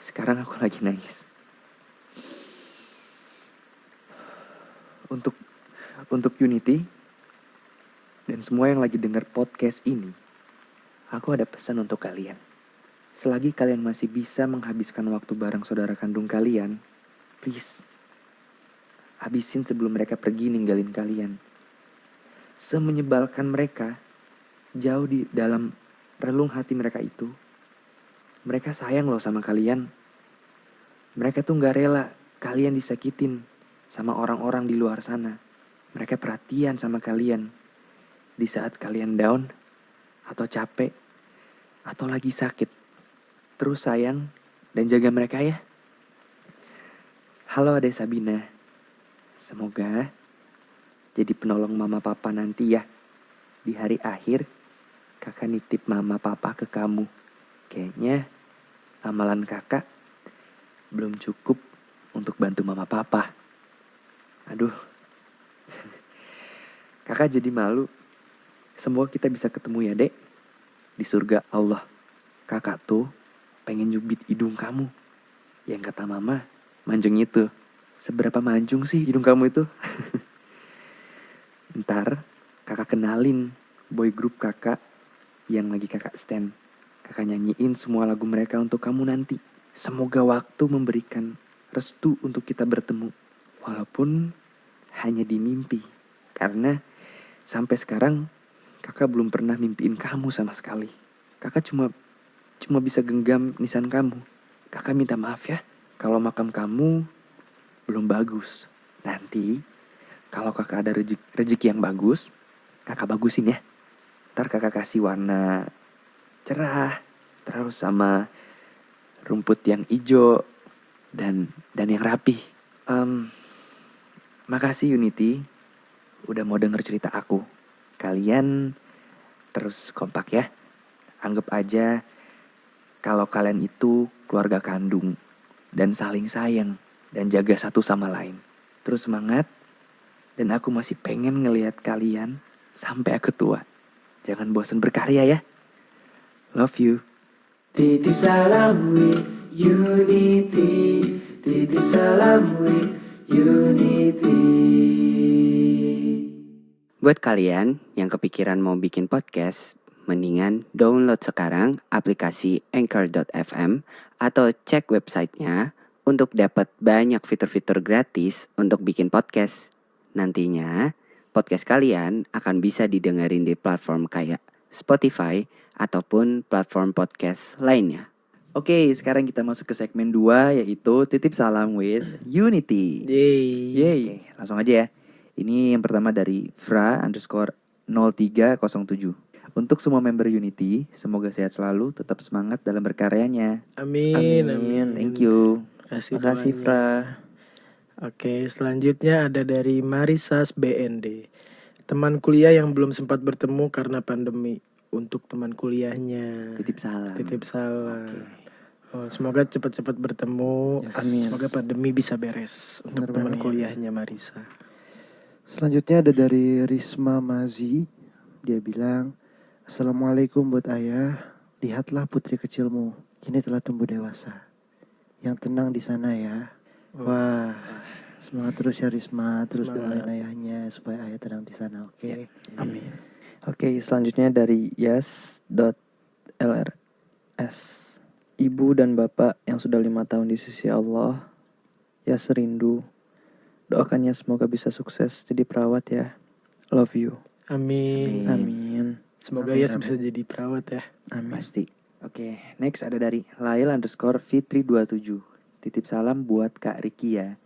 sekarang aku lagi nangis. Untuk Unity dan semua yang lagi dengar podcast ini, aku ada pesan untuk kalian. Selagi kalian masih bisa menghabiskan waktu bareng saudara kandung kalian, please, habisin sebelum mereka pergi ninggalin kalian. Semenyebalkan mereka, jauh di dalam relung hati mereka itu, mereka sayang loh sama kalian. Mereka tuh gak rela kalian disakitin sama orang-orang di luar sana. Mereka perhatian sama kalian di saat kalian down atau capek atau lagi sakit. Terus sayang dan jaga mereka ya. Halo Adek Sabina. Semoga jadi penolong mama papa nanti ya. Di hari akhir kakak nitip mama papa ke kamu. Kayaknya amalan kakak belum cukup untuk bantu mama papa. Aduh. Kakak jadi malu. Semoga kita bisa ketemu ya, Dek. Di surga Allah. Kakak tuh pengen nyubit hidung kamu. Yang kata mama, manjung itu. Seberapa manjung sih hidung kamu itu? Ntar kakak kenalin boy group kakak yang lagi kakak stand. Kakak nyanyiin semua lagu mereka untuk kamu nanti. Semoga waktu memberikan restu untuk kita bertemu. Walaupun hanya di mimpi. Karena sampai sekarang kakak belum pernah mimpiin kamu sama sekali. Kakak cuma bisa genggam nisan kamu. Kakak minta maaf ya kalau makam kamu belum bagus. Nanti kalau kakak ada rezeki yang bagus, kakak bagusin ya. Ntar kakak kasih warna cerah, terus sama rumput yang hijau dan yang rapi. Makasih Unity udah mau denger cerita aku. Kalian terus kompak ya. Anggap aja kalau kalian itu keluarga kandung dan saling sayang dan jaga satu sama lain. Terus semangat, dan aku masih pengen ngelihat kalian sampai aku tua. Jangan bosan berkarya ya. Love you. Titip salam with Unity. Titip salam with Unity. Buat kalian yang kepikiran mau bikin podcast, mendingan download sekarang aplikasi Anchor.fm atau cek websitenya untuk dapat banyak fitur-fitur gratis untuk bikin podcast. Nantinya, podcast kalian akan bisa didengerin di platform kayak Spotify ataupun platform podcast lainnya. Oke, sekarang kita masuk ke segmen 2 yaitu Titip Salam with Unity. Yeay. Oke, langsung aja ya. Ini yang pertama dari Fra_0307. Untuk semua member Unity, semoga sehat selalu, tetap semangat dalam berkaryanya. Amin. Thank you. Makasih Fra. Oke, selanjutnya ada dari Marisas BND. Teman kuliah yang belum sempat bertemu karena pandemi. Untuk teman kuliahnya. Titip salam. Titip salam. Oh, semoga cepat-cepat bertemu. Amin. Semoga pandemi bisa beres untuk Bener teman banget. kuliahnya Marisa. Selanjutnya ada dari Risma Mazi. Dia bilang, Assalamualaikum buat ayah. Lihatlah putri kecilmu, kini telah tumbuh dewasa. Yang tenang di sana ya. Wah, semangat terus ya Risma. Terus Semangat. doain ayahnya supaya ayah tenang di sana, oke? Amin. Oke, selanjutnya dari Yas.lrs. Ibu dan bapak yang sudah 5 tahun di sisi Allah, Yas rindu. Doakannya semoga bisa sukses jadi perawat ya. Love you. Amin. Amin. Semoga Amin, Yas amin. bisa jadi perawat ya. Amin. Pasti. Oke, next ada dari Lail_Fitri27. Titip salam buat Kak Riki ya.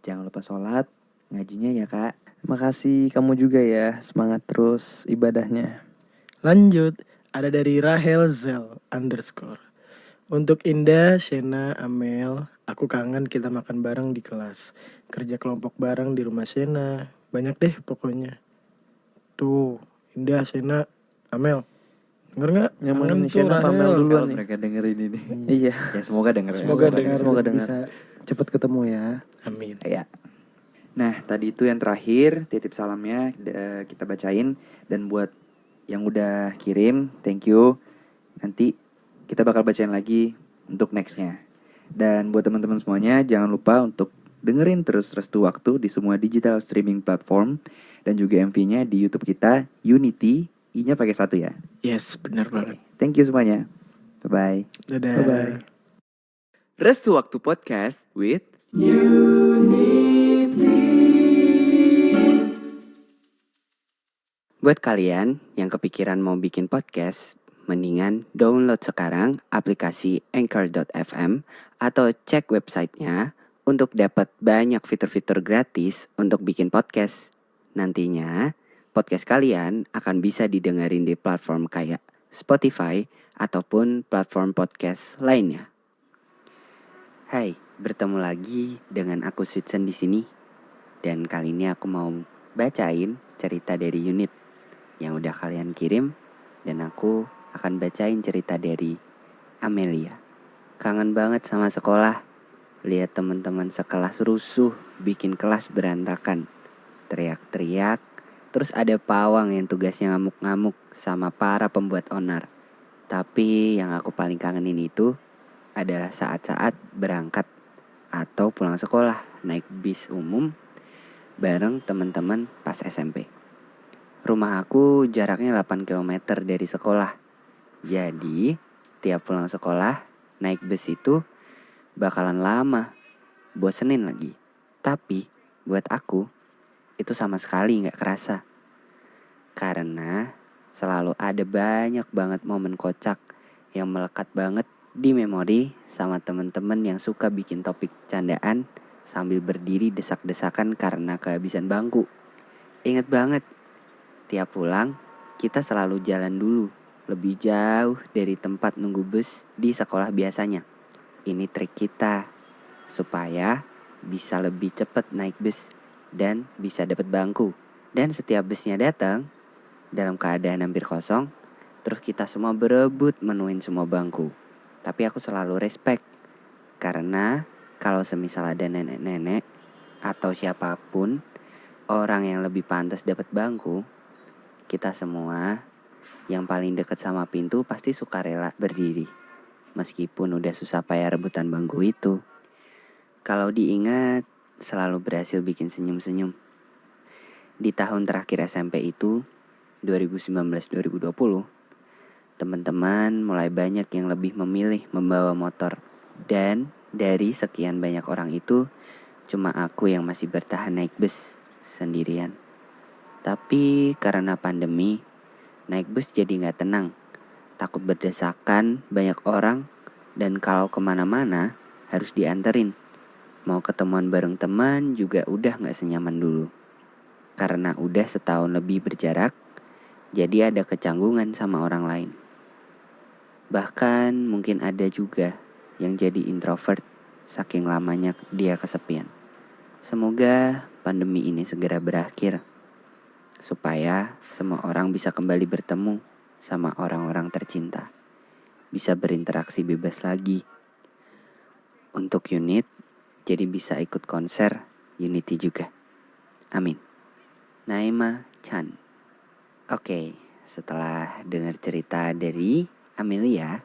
Jangan lupa sholat, ngajinya ya Kak. Makasih kamu juga ya. Semangat terus ibadahnya. Lanjut, ada dari Rahel Zel _ Untuk Indah, Shena, Amel, aku kangen kita makan bareng di kelas. Kerja kelompok bareng di rumah Shena. Banyak deh pokoknya. Tuh, Indah, Shena, Amel. Denger gak? Yang Kangen mana tuh Shena apa Amel Rahel. duluan Kalau nih? mereka dengerin ini. Iya. Ya semoga denger. Semoga denger. Semoga dengar. Bisa cepat ketemu ya. Amin. Ya. Nah, tadi itu yang terakhir titip salamnya kita bacain, dan buat yang udah kirim, thank you. Nanti kita bakal bacain lagi untuk nextnya. Dan buat teman-teman semuanya, jangan lupa untuk dengerin terus Restu Waktu di semua digital streaming platform, dan juga MV-nya di YouTube kita Unity, I-nya pakai 1 ya. Yes, benar banget. Thank you semuanya. Bye bye. Dadah. Bye-bye. Restu Waktu Podcast with Buat kalian yang kepikiran mau bikin podcast, mendingan download sekarang aplikasi Anchor.fm atau cek websitenya untuk dapat banyak fitur-fitur gratis untuk bikin podcast. Nantinya, podcast kalian akan bisa didengerin di platform kayak Spotify ataupun platform podcast lainnya. Hai, bertemu lagi dengan aku Switsen di sini. Dan kali ini aku mau bacain cerita dari unit yang udah kalian kirim, dan aku akan bacain cerita dari Amelia. Kangen banget sama sekolah. Lihat teman-teman sekelas rusuh, bikin kelas berantakan. Teriak-teriak, terus ada pawang yang tugasnya ngamuk-ngamuk sama para pembuat onar. Tapi yang aku paling kangenin itu adalah saat-saat berangkat atau pulang sekolah naik bis umum bareng teman-teman pas SMP. Rumah aku jaraknya 8 km dari sekolah. Jadi, tiap pulang sekolah, naik bus itu bakalan lama. Bosenin lagi. Tapi, buat aku, itu sama sekali gak kerasa. Karena selalu ada banyak banget momen kocak yang melekat banget di memori sama teman-teman yang suka bikin topik candaan sambil berdiri desak-desakan karena kehabisan bangku. Ingat banget, tiap pulang, kita selalu jalan dulu, lebih jauh dari tempat nunggu bus di sekolah biasanya. Ini trik kita, supaya bisa lebih cepat naik bus dan bisa dapat bangku. Dan setiap busnya datang, dalam keadaan hampir kosong, terus kita semua berebut menuhin semua bangku. Tapi aku selalu respect, karena kalau semisal ada nenek-nenek atau siapapun orang yang lebih pantas dapat bangku, kita semua yang paling dekat sama pintu pasti suka rela berdiri. meskipun udah susah payah rebutan bangku itu. Kalau diingat, selalu berhasil bikin senyum-senyum. Di tahun terakhir SMP itu, 2019-2020, teman-teman mulai banyak yang lebih memilih membawa motor. Dan dari sekian banyak orang itu, cuma aku yang masih bertahan naik bus sendirian. Tapi karena pandemi, naik bus jadi gak tenang. Takut berdesakan, banyak orang, dan kalau kemana-mana harus dianterin. Mau ketemuan bareng teman juga udah gak senyaman dulu. Karena udah setahun lebih berjarak, jadi ada kecanggungan sama orang lain. Bahkan mungkin ada juga yang jadi introvert saking lamanya dia kesepian. Semoga pandemi ini segera berakhir, supaya semua orang bisa kembali bertemu sama orang-orang tercinta. Bisa berinteraksi bebas lagi. Untuk unit, jadi bisa ikut konser Unity juga. Amin. Naima Chan. Oke, setelah dengar cerita dari Amelia,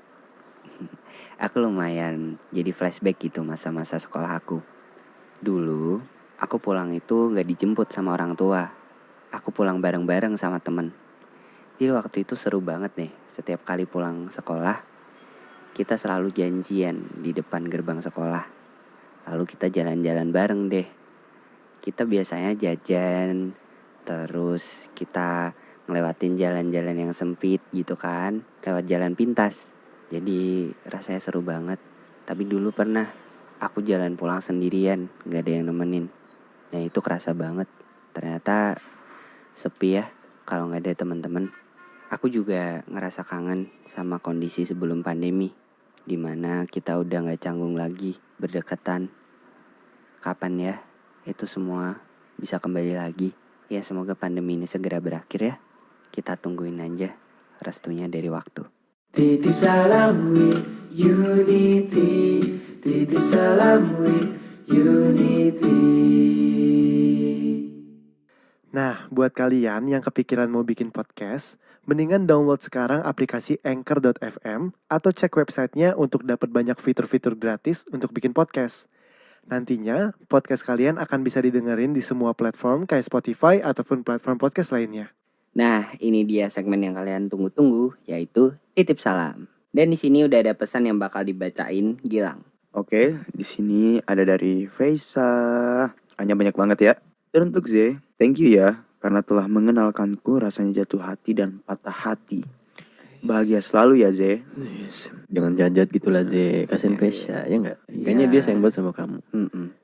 aku lumayan jadi flashback gitu masa-masa sekolah aku. Dulu, aku pulang itu gak dijemput sama orang tua. Aku pulang bareng-bareng sama temen. Jadi waktu itu seru banget nih. Setiap kali pulang sekolah, kita selalu janjian di depan gerbang sekolah. Lalu kita jalan-jalan bareng deh. Kita biasanya jajan, terus kita ngelewatin jalan-jalan yang sempit gitu kan. Lewat jalan pintas. Jadi rasanya seru banget. Tapi dulu pernah aku jalan pulang sendirian, gak ada yang nemenin. Nah itu kerasa banget. Ternyata sepi ya kalau gak ada teman-teman. Aku juga ngerasa kangen sama kondisi sebelum pandemi, dimana kita udah gak canggung lagi berdekatan. Kapan ya itu semua bisa kembali lagi? Ya semoga pandemi ini segera berakhir ya. Kita tungguin aja restunya dari waktu. Titip salam with Unity. Titip salam with Unity. Nah, buat kalian yang kepikiran mau bikin podcast, mendingan download sekarang aplikasi Anchor.fm atau cek websitenya untuk dapat banyak fitur-fitur gratis untuk bikin podcast. Nantinya, podcast kalian akan bisa didengerin di semua platform kayak Spotify ataupun platform podcast lainnya. Nah, ini dia segmen yang kalian tunggu-tunggu, yaitu Titip Salam. Dan di sini udah ada pesan yang bakal dibacain Gilang. Oke, di sini ada dari Faisa. Hanya banyak banget ya. Teruntuk Z, thank you ya karena telah mengenalkanku rasanya jatuh hati dan patah hati. Bahagia selalu ya Z. Jangan jajat gitu lah Z. Kasian Pesha, ya enggak? Kayaknya dia sayang banget sama kamu.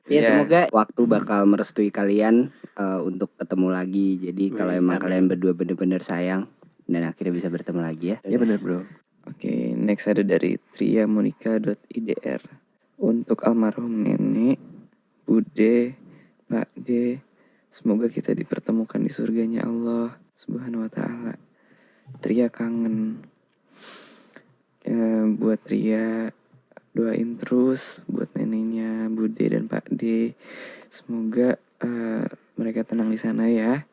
Ya semoga waktu bakal merestui kalian untuk ketemu lagi. Jadi kalau emang kalian berdua bener-bener sayang dan akhirnya bisa bertemu lagi ya. Ya bener bro. Oke, next ada dari triamonika.idr. Untuk almarhum nenek, Bude, Pak D, semoga kita dipertemukan di surganya Allah Subhanahu wa ta'ala. Tria kangen. Buat Tria, doain terus buat neneknya Bude dan Pak D. Semoga mereka tenang di sana ya.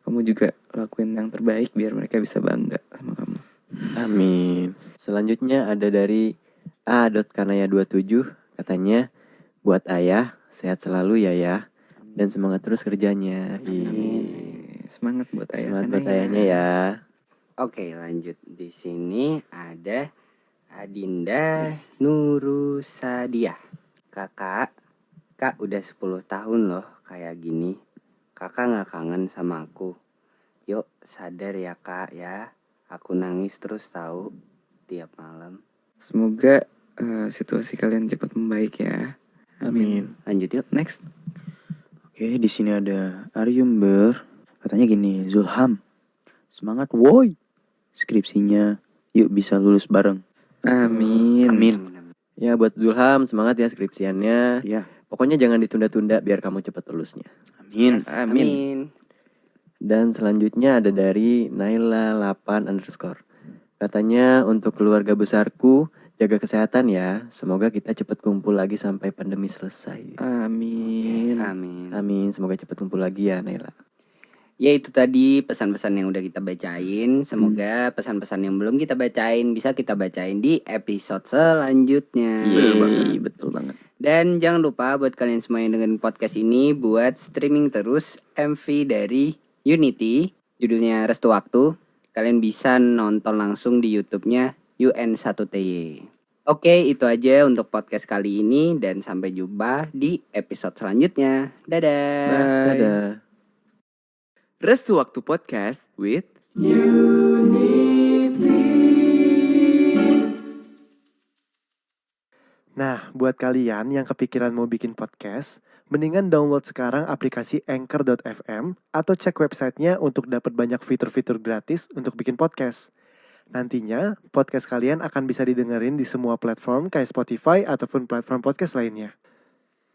Kamu juga lakuin yang terbaik biar mereka bisa bangga sama kamu. Amin. Selanjutnya ada dari A.kanaya27. Katanya, buat ayah, sehat selalu ya. Dan semangat terus kerjanya. Semangat buat ayah. Semangat buat ayahnya ya. Oke, lanjut. Di sini ada Adinda Nurusadia. Kak udah 10 tahun loh kayak gini. Kakak gak kangen sama aku. Yuk sadar ya kak ya. Aku nangis terus tahu tiap malam. Semoga situasi kalian cepat membaik ya. Amin. Lanjut yuk. Next. Oke, di sini ada Aryumber. Katanya gini, Zulham, semangat woi. Skripsinya, yuk bisa lulus bareng. Amin. Ya buat Zulham, semangat ya skripsiannya. Ya. Pokoknya jangan ditunda-tunda biar kamu cepat lulusnya. Amin. Yes, amin. Dan selanjutnya ada dari Naila8_. Katanya untuk keluarga besarku, jaga kesehatan ya. Semoga kita cepat kumpul lagi sampai pandemi selesai. Amin. Amin. Amin, semoga cepat kumpul lagi ya Naila. Ya itu tadi pesan-pesan yang udah kita bacain. Semoga pesan-pesan yang belum kita bacain bisa kita bacain di episode selanjutnya. Betul banget. Dan jangan lupa buat kalian semua yang dengerin podcast ini buat streaming terus MV dari Unity, judulnya Restu Waktu. Kalian bisa nonton langsung di YouTube-nya UN1TY. Oke, itu aja untuk podcast kali ini dan sampai jumpa di episode selanjutnya. Dadah. Dadah. Restu Waktu Podcast with Nah, buat kalian yang kepikiran mau bikin podcast, mendingan download sekarang aplikasi Anchor.fm atau cek websitenya untuk dapat banyak fitur-fitur gratis untuk bikin podcast. Nantinya, podcast kalian akan bisa didengerin di semua platform kayak Spotify ataupun platform podcast lainnya.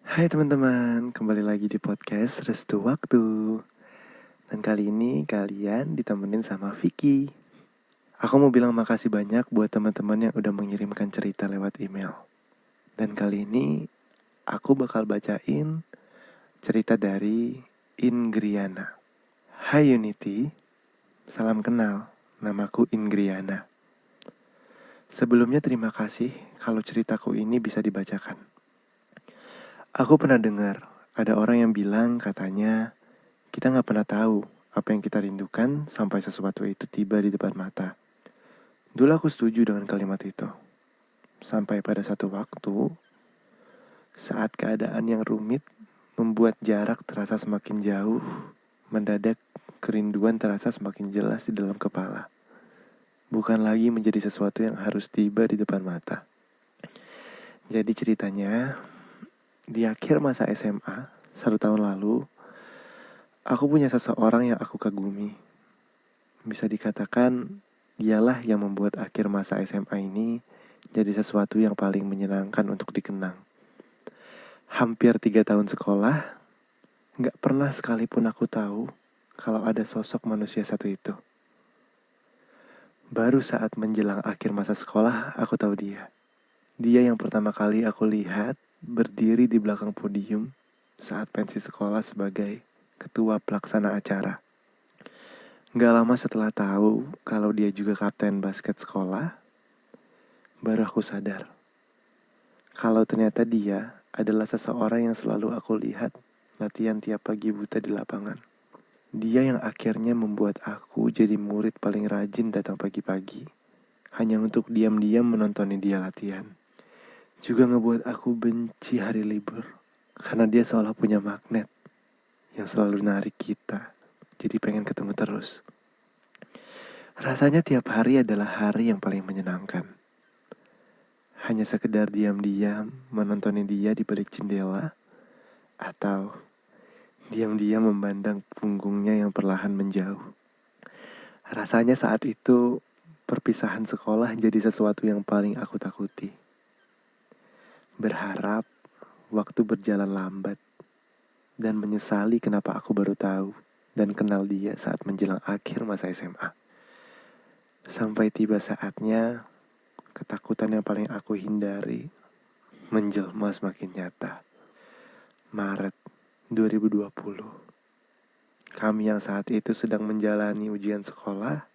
Hai teman-teman, kembali lagi di podcast Restu Waktu. Dan kali ini kalian ditemenin sama Vicky. Aku mau bilang makasih banyak buat teman-teman yang udah mengirimkan cerita lewat email. Dan kali ini aku bakal bacain cerita dari Ingriana. Hai Unity, salam kenal, namaku Ingriana. Sebelumnya terima kasih kalau ceritaku ini bisa dibacakan. Aku pernah dengar ada orang yang bilang katanya kita gak pernah tahu apa yang kita rindukan sampai sesuatu itu tiba di depan mata. Dulu aku setuju dengan kalimat itu. Sampai pada satu waktu, saat keadaan yang rumit membuat jarak terasa semakin jauh, mendadak kerinduan terasa semakin jelas di dalam kepala. Bukan lagi menjadi sesuatu yang harus tiba di depan mata. Jadi ceritanya, di akhir masa SMA, 1 tahun lalu, aku punya seseorang yang aku kagumi. Bisa dikatakan, dialah yang membuat akhir masa SMA ini jadi sesuatu yang paling menyenangkan untuk dikenang. Hampir 3 tahun sekolah, gak pernah sekalipun aku tahu kalau ada sosok manusia satu itu. Baru saat menjelang akhir masa sekolah, aku tahu dia. Dia yang pertama kali aku lihat berdiri di belakang podium saat pensi sekolah sebagai ketua pelaksana acara. Gak lama setelah tahu kalau dia juga kapten basket sekolah, baru aku sadar kalau ternyata dia adalah seseorang yang selalu aku lihat latihan tiap pagi buta di lapangan. Dia yang akhirnya membuat aku jadi murid paling rajin datang pagi-pagi, hanya untuk diam-diam menontonin dia latihan. Juga ngebuat aku benci hari libur, karena dia seolah punya magnet yang selalu narik kita, jadi pengen ketemu terus. Rasanya tiap hari adalah hari yang paling menyenangkan. Hanya sekedar diam-diam menontonin dia di balik jendela, atau diam-diam memandang punggungnya yang perlahan menjauh. Rasanya saat itu perpisahan sekolah jadi sesuatu yang paling aku takuti. Berharap waktu berjalan lambat dan menyesali kenapa aku baru tahu dan kenal dia saat menjelang akhir masa SMA. Sampai tiba saatnya, ketakutan yang paling aku hindari menjelma semakin nyata. Maret 2020. Kami yang saat itu sedang menjalani ujian sekolah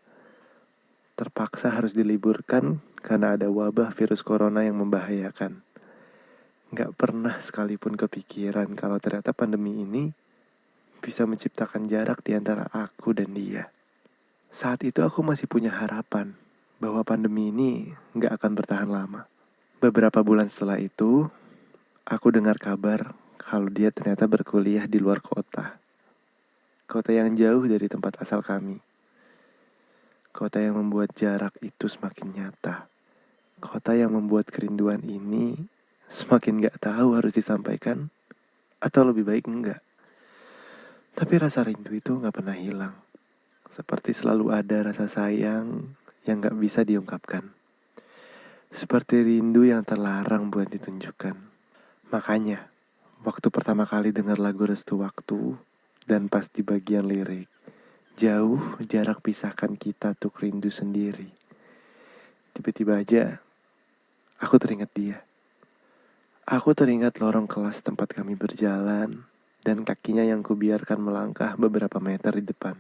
terpaksa harus diliburkan karena ada wabah virus corona yang membahayakan. Gak pernah sekalipun kepikiran kalau ternyata pandemi ini bisa menciptakan jarak di antara aku dan dia. Saat itu aku masih punya harapan bahwa pandemi ini gak akan bertahan lama. Beberapa bulan setelah itu, aku dengar kabar kalau dia ternyata berkuliah di luar kota. Kota yang jauh dari tempat asal kami. Kota yang membuat jarak itu semakin nyata. Kota yang membuat kerinduan ini semakin gak tahu harus disampaikan atau lebih baik enggak. Tapi rasa rindu itu gak pernah hilang. Seperti selalu ada rasa sayang yang gak bisa diungkapkan. Seperti rindu yang terlarang buat ditunjukkan. Makanya, waktu pertama kali dengar lagu Restu Waktu, dan pas di bagian lirik, jauh jarak pisahkan kita tuk rindu sendiri. Tiba-tiba aja, aku teringat dia. Aku teringat lorong kelas tempat kami berjalan, dan kakinya yang kubiarkan melangkah beberapa meter di depan.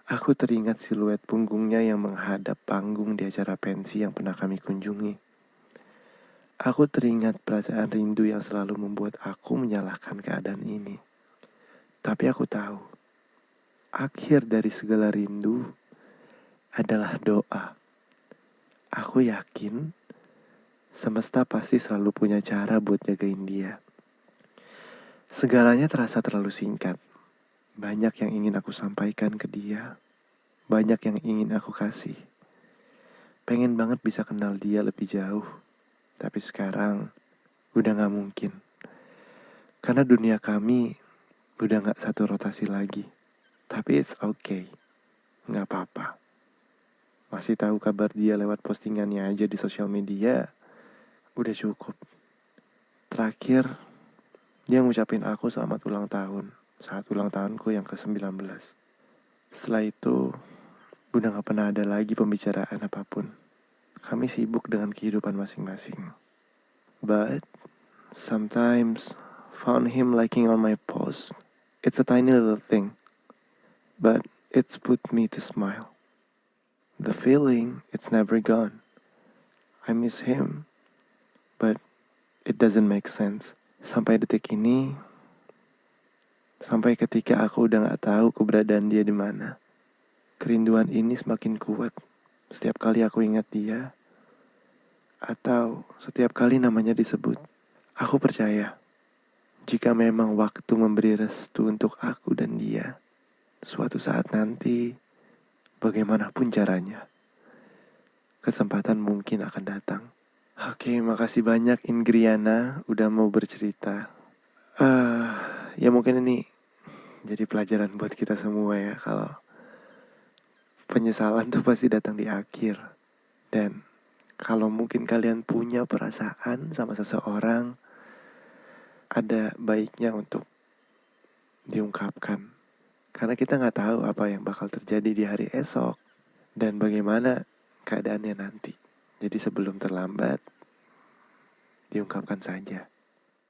Aku teringat siluet punggungnya yang menghadap panggung di acara pensi yang pernah kami kunjungi. Aku teringat perasaan rindu yang selalu membuat aku menyalahkan keadaan ini. Tapi aku tahu, akhir dari segala rindu adalah doa. Aku yakin semesta pasti selalu punya cara buat jagain dia. Segalanya terasa terlalu singkat. Banyak yang ingin aku sampaikan ke dia. Banyak yang ingin aku kasih. Pengen banget bisa kenal dia lebih jauh. Tapi sekarang udah gak mungkin. Karena dunia kami udah gak satu rotasi lagi. Tapi it's okay. Gak apa-apa. Masih tahu kabar dia lewat postingannya aja di sosial media. Udah cukup. Terakhir, dia ngucapin aku selamat ulang tahun saat ulang tahunku yang ke-19. Setelah itu, udah gak pernah ada lagi pembicaraan apapun. Kami sibuk dengan kehidupan masing-masing. But, sometimes, found him liking on my post. It's a tiny little thing. But, it's put me to smile. The feeling, it's never gone. I miss him. But, it doesn't make sense. Sampai detik ini, sampai ketika aku udah gak tahu keberadaan dia di mana. Kerinduan ini semakin kuat setiap kali aku ingat dia, atau setiap kali namanya disebut. Aku percaya, jika memang waktu memberi restu untuk aku dan dia, suatu saat nanti, bagaimanapun caranya, kesempatan mungkin akan datang. Oke, makasih banyak Ingriana udah mau bercerita. Ya mungkin ini jadi pelajaran buat kita semua ya, kalau penyesalan tuh pasti datang di akhir. Dan kalau mungkin kalian punya perasaan sama seseorang, ada baiknya untuk diungkapkan. Karena kita gak tahu apa yang bakal terjadi di hari esok dan bagaimana keadaannya nanti. Jadi sebelum terlambat, diungkapkan saja.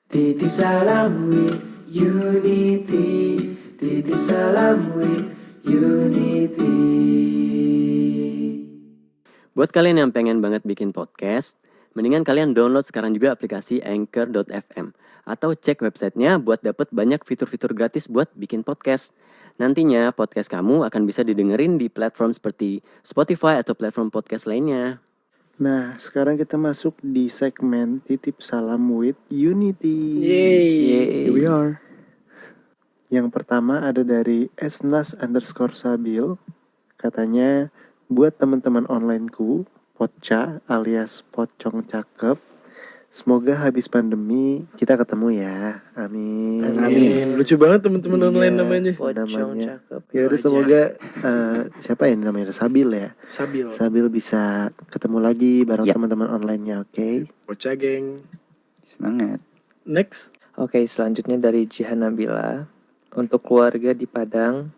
Titip salam with Unity. Titip salam with Unity. Buat kalian yang pengen banget bikin podcast, mendingan kalian download sekarang juga aplikasi Anchor.fm atau cek websitenya buat dapet banyak fitur-fitur gratis buat bikin podcast. Nantinya podcast kamu akan bisa didengerin di platform seperti Spotify atau platform podcast lainnya. Nah, sekarang kita masuk di segmen Titip Salam with Unity. Yeay. Here we are. Yang pertama ada dari esnas_sabil. Katanya, buat teman-teman onlineku, Poca alias Pocong Cakep, semoga habis pandemi kita ketemu ya. Amin. Amin. Lucu banget teman-teman online namanya. Pocong cakep. Ya udah, semoga siapa yang namanya Sabil ya. Sabil. Sabil bisa ketemu lagi bareng Ya. teman-teman online-nya, oke? Bocah geng. Semangat. Next. Oke, selanjutnya dari Jihan Nabila. Untuk keluarga di Padang,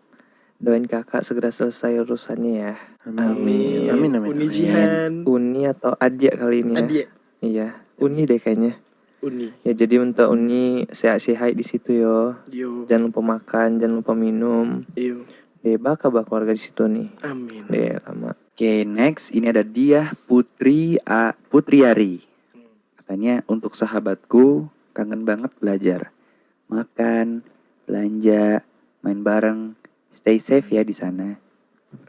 doain kakak segera selesai urusannya ya. Amin. Amin. Uni Jihan. Uni atau Adia kali ini ya. Adia. Iya, Uni deh kayaknya. Uni. Ya jadi untuk Uni sehat-sehat di situ yo. Yo. Jangan lupa makan, jangan lupa minum. Yo. Deh bakal keluarga di situ nih. Amin. Deh lama. Oke, next ini ada Diah Putriari. Katanya, untuk sahabatku, kangen banget belajar. Makan, belanja, main bareng. Stay safe ya di sana.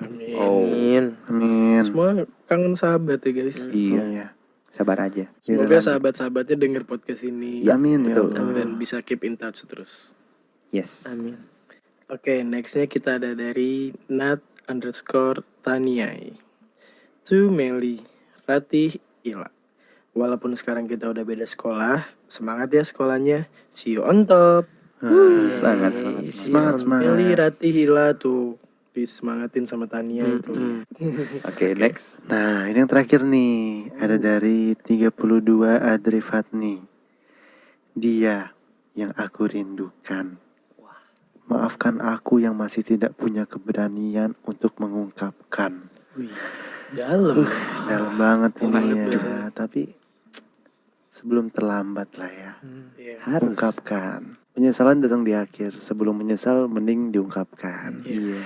Amin. Amin. Amin. Semua kangen sahabat ya guys. Iya, sabar aja. Semoga sahabat-sahabatnya denger podcast ini. Amin ya betul. Allah. Dan bisa keep in touch terus. Yes. Amin. Oke, nextnya kita ada dari Nat_Taniai. To Meli, Ratih, Ila. Walaupun sekarang kita udah beda sekolah, semangat ya sekolahnya. See you on top. Semangat. Semangat. Meli, Ratih, Ila tuh disemangatin sama Tania itu. Oke, next. Nah, ini yang terakhir nih. Ada dari 32 Adri Fatni. Dia yang aku rindukan. Maafkan aku yang masih tidak punya keberanian untuk mengungkapkan. Wih, dalam. Dalam banget ini Banget ya. biasanya. Tapi sebelum terlambat lah ya. Iya. Harus. Ungkapkan. Penyesalan datang di akhir. Sebelum menyesal, mending diungkapkan. Iya.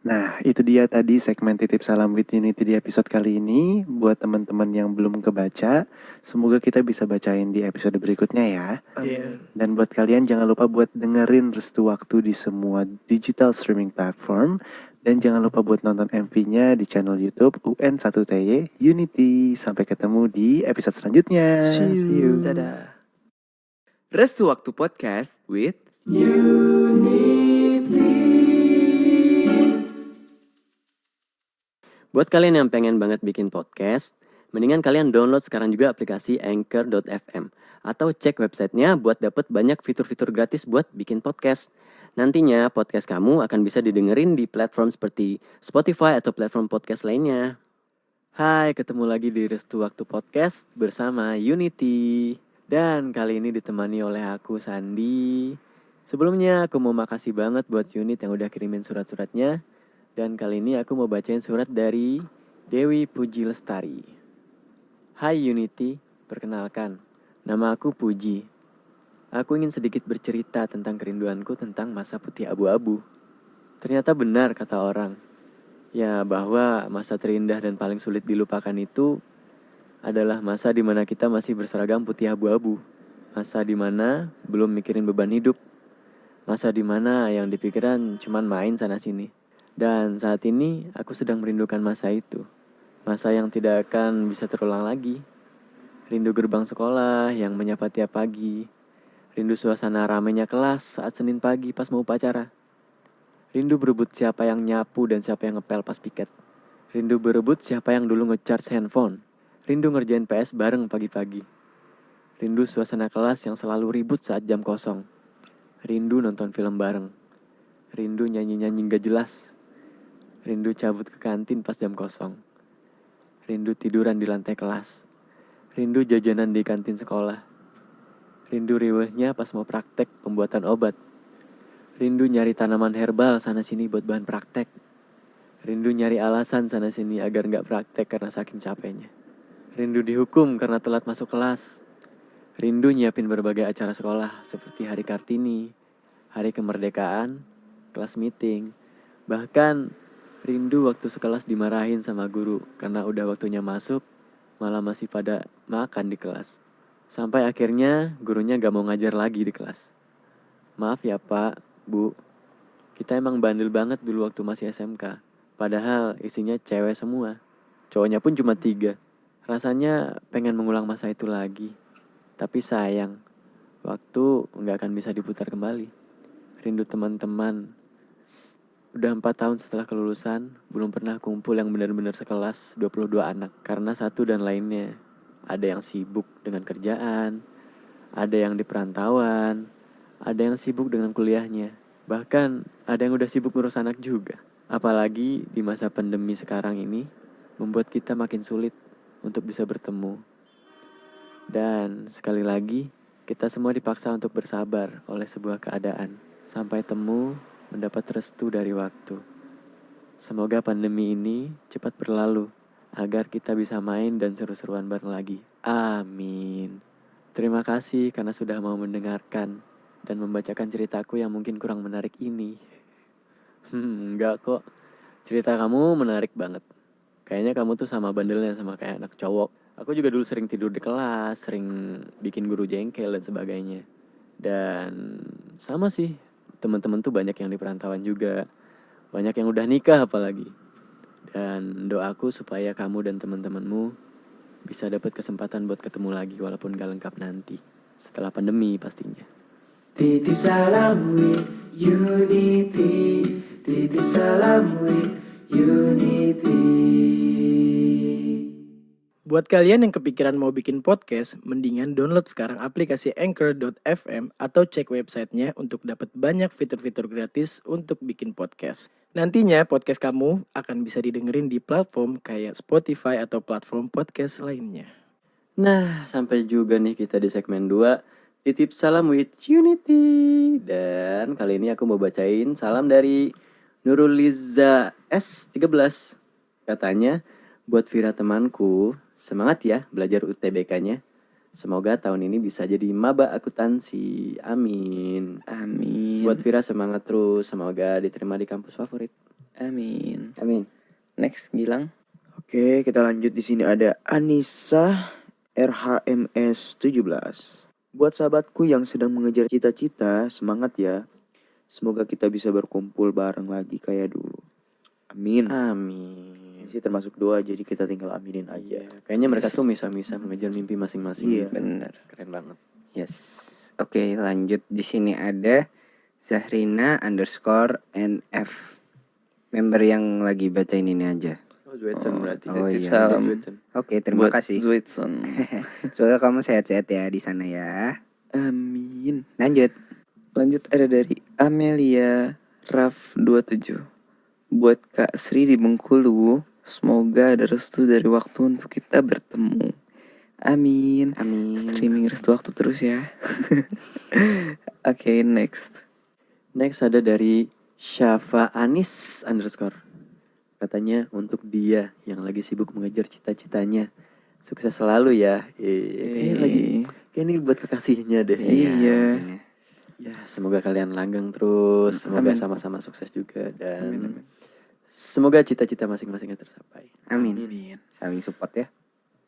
Nah, itu dia tadi segmen Titip Salam with Unity di episode kali ini. Buat teman-teman yang belum kebaca, semoga kita bisa bacain di episode berikutnya ya. Iya. Dan buat kalian jangan lupa buat dengerin Restu Waktu di semua digital streaming platform. Dan jangan lupa buat nonton MV-nya di channel YouTube UN1TY Unity. Sampai ketemu di episode selanjutnya. See you. Dadah. Restu Waktu Podcast with Buat kalian yang pengen banget bikin podcast, mendingan kalian download sekarang juga aplikasi Anchor.fm atau cek websitenya buat dapet banyak fitur-fitur gratis buat bikin podcast. Nantinya podcast kamu akan bisa didengerin di platform seperti Spotify atau platform podcast lainnya. Hai, ketemu lagi di Restu Waktu Podcast bersama Unity. Dan kali ini ditemani oleh aku, Sandi. Sebelumnya aku mau makasih banget buat Unit yang udah kirimin surat-suratnya. Dan kali ini aku mau bacain surat dari Dewi Puji Lestari. Hai Unity, perkenalkan, nama aku Puji. Aku ingin sedikit bercerita tentang kerinduanku tentang masa putih abu-abu. Ternyata benar kata orang, ya bahwa masa terindah dan paling sulit dilupakan itu adalah masa di mana kita masih berseragam putih abu-abu. Masa di mana belum mikirin beban hidup. Masa di mana yang dipikiran cuman main sana-sini. Dan saat ini aku sedang merindukan masa itu. Masa yang tidak akan bisa terulang lagi. Rindu gerbang sekolah yang menyapa tiap pagi. Rindu suasana ramainya kelas saat Senin pagi pas mau upacara. Rindu berebut siapa yang nyapu dan siapa yang ngepel pas piket. Rindu berebut siapa yang dulu nge-charge handphone. Rindu ngerjain PS bareng pagi-pagi. Rindu suasana kelas yang selalu ribut saat jam kosong. Rindu nonton film bareng. Rindu nyanyi-nyanyi gak jelas. Rindu cabut ke kantin pas jam kosong. Rindu tiduran di lantai kelas. Rindu jajanan di kantin sekolah. Rindu riwehnya pas mau praktek pembuatan obat. Rindu nyari tanaman herbal sana-sini buat bahan praktek. Rindu nyari alasan sana-sini agar gak praktek karena saking capeknya. Rindu dihukum karena telat masuk kelas. Rindu nyiapin berbagai acara sekolah seperti Hari Kartini, Hari Kemerdekaan, kelas meeting. Bahkan rindu waktu sekelas dimarahin sama guru karena udah waktunya masuk, malah masih pada makan di kelas. Sampai akhirnya gurunya gak mau ngajar lagi di kelas. Maaf ya Pak, Bu, kita emang bandel banget dulu waktu masih SMK. Padahal isinya cewek semua, cowoknya pun cuma 3. Rasanya pengen mengulang masa itu lagi. Tapi sayang, waktu gak akan bisa diputar kembali. Rindu teman-teman. Udah 4 tahun setelah kelulusan, belum pernah kumpul yang benar-benar sekelas 22 anak. Karena satu dan lainnya, ada yang sibuk dengan kerjaan, ada yang di perantauan, ada yang sibuk dengan kuliahnya. Bahkan ada yang udah sibuk ngurus anak juga. Apalagi di masa pandemi sekarang ini, membuat kita makin sulit untuk bisa bertemu. Dan sekali lagi, kita semua dipaksa untuk bersabar oleh sebuah keadaan. Sampai temu, mendapat restu dari waktu. Semoga pandemi ini cepat berlalu, agar kita bisa main dan seru-seruan bareng lagi. Amin. Terima kasih karena sudah mau mendengarkan dan membacakan ceritaku yang mungkin kurang menarik ini. Enggak kok. Cerita kamu menarik banget. Kayaknya kamu tuh sama bandelnya sama kayak anak cowok. Aku juga dulu sering tidur di kelas, sering bikin guru jengkel dan sebagainya. Dan sama sih, teman-teman tuh banyak yang di perantauan juga. Banyak yang udah nikah apalagi. Dan doaku supaya kamu dan teman-temanmu bisa dapat kesempatan buat ketemu lagi walaupun gak lengkap nanti. Setelah pandemi pastinya. Titip salam with Unity. Titip salam with Unity. Buat kalian yang kepikiran mau bikin podcast, mendingan download sekarang aplikasi Anchor.fm atau cek websitenya untuk dapat banyak fitur-fitur gratis untuk bikin podcast. Nantinya podcast kamu akan bisa didengerin di platform kayak Spotify atau platform podcast lainnya. Nah, sampai juga nih kita di segmen 2, Titip Salam with Unity. Dan kali ini aku mau bacain salam dari Nuruliza S13. Katanya, buat Vira temanku, semangat ya belajar UTBK-nya. Semoga tahun ini bisa jadi maba akuntansi. Amin. Amin. Buat Vira semangat terus, semoga diterima di kampus favorit. Amin. Amin. Next, Gilang. Oke, kita lanjut. Di sini ada Anissa RHMS 17. Buat sahabatku yang sedang mengejar cita-cita, semangat ya. Semoga kita bisa berkumpul bareng lagi kayak dulu. Amin. Amin. Ini sih termasuk doa, jadi kita tinggal aminin aja. Kayaknya mereka tuh bisa-bisa mengejar mimpi masing-masing. Iya. Bener. Keren banget. Yes. Oke, lanjut. Di sini ada Zahrina _NF. Member yang lagi bacain ini aja. Oh, Zwetsen berarti. Oh Titip iya. salam. Oke, terima Buat kasih. Zwetsen. Semoga kamu sehat-sehat ya di sana ya. Amin. Lanjut. Lanjut ada dari Amelia Raf 27. Buat Kak Sri di Bengkulu, semoga ada restu dari waktu untuk kita bertemu. Amin. Amin. Streaming restu waktu terus ya. Oke, next. Next ada dari Syafa Anis _ katanya untuk dia yang lagi sibuk mengejar cita-citanya, sukses selalu ya. Lagi kayak ini buat kekasihnya deh. Iya. Ya, semoga kalian langgeng terus, semoga Amin. sama-sama sukses juga dan Amin. semoga cita-cita masing-masingnya tercapai. Amin. Amin. Saling support ya.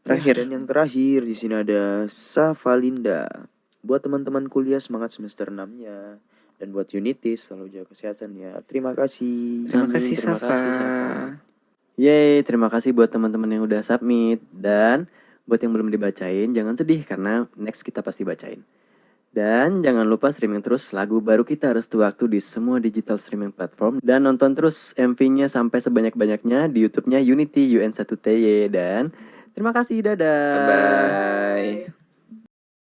Terakhir. Dan yang terakhir di sini ada Savalinda. Buat teman-teman kuliah semangat semester 6-nya. Dan buat Unitis selalu jaga kesehatan ya. Terima kasih. Terima Amin, kasih terima Safa. kasih, Safa. Yeay, terima kasih buat teman-teman yang udah submit. Dan buat yang belum dibacain, jangan sedih karena next kita pasti bacain. Dan jangan lupa streaming terus lagu baru kita Restu Waktu di semua digital streaming platform. Dan nonton terus MV-nya sampai sebanyak-banyaknya di YouTube-nya Unity UN1TY. Dan terima kasih, dadah. Bye-bye.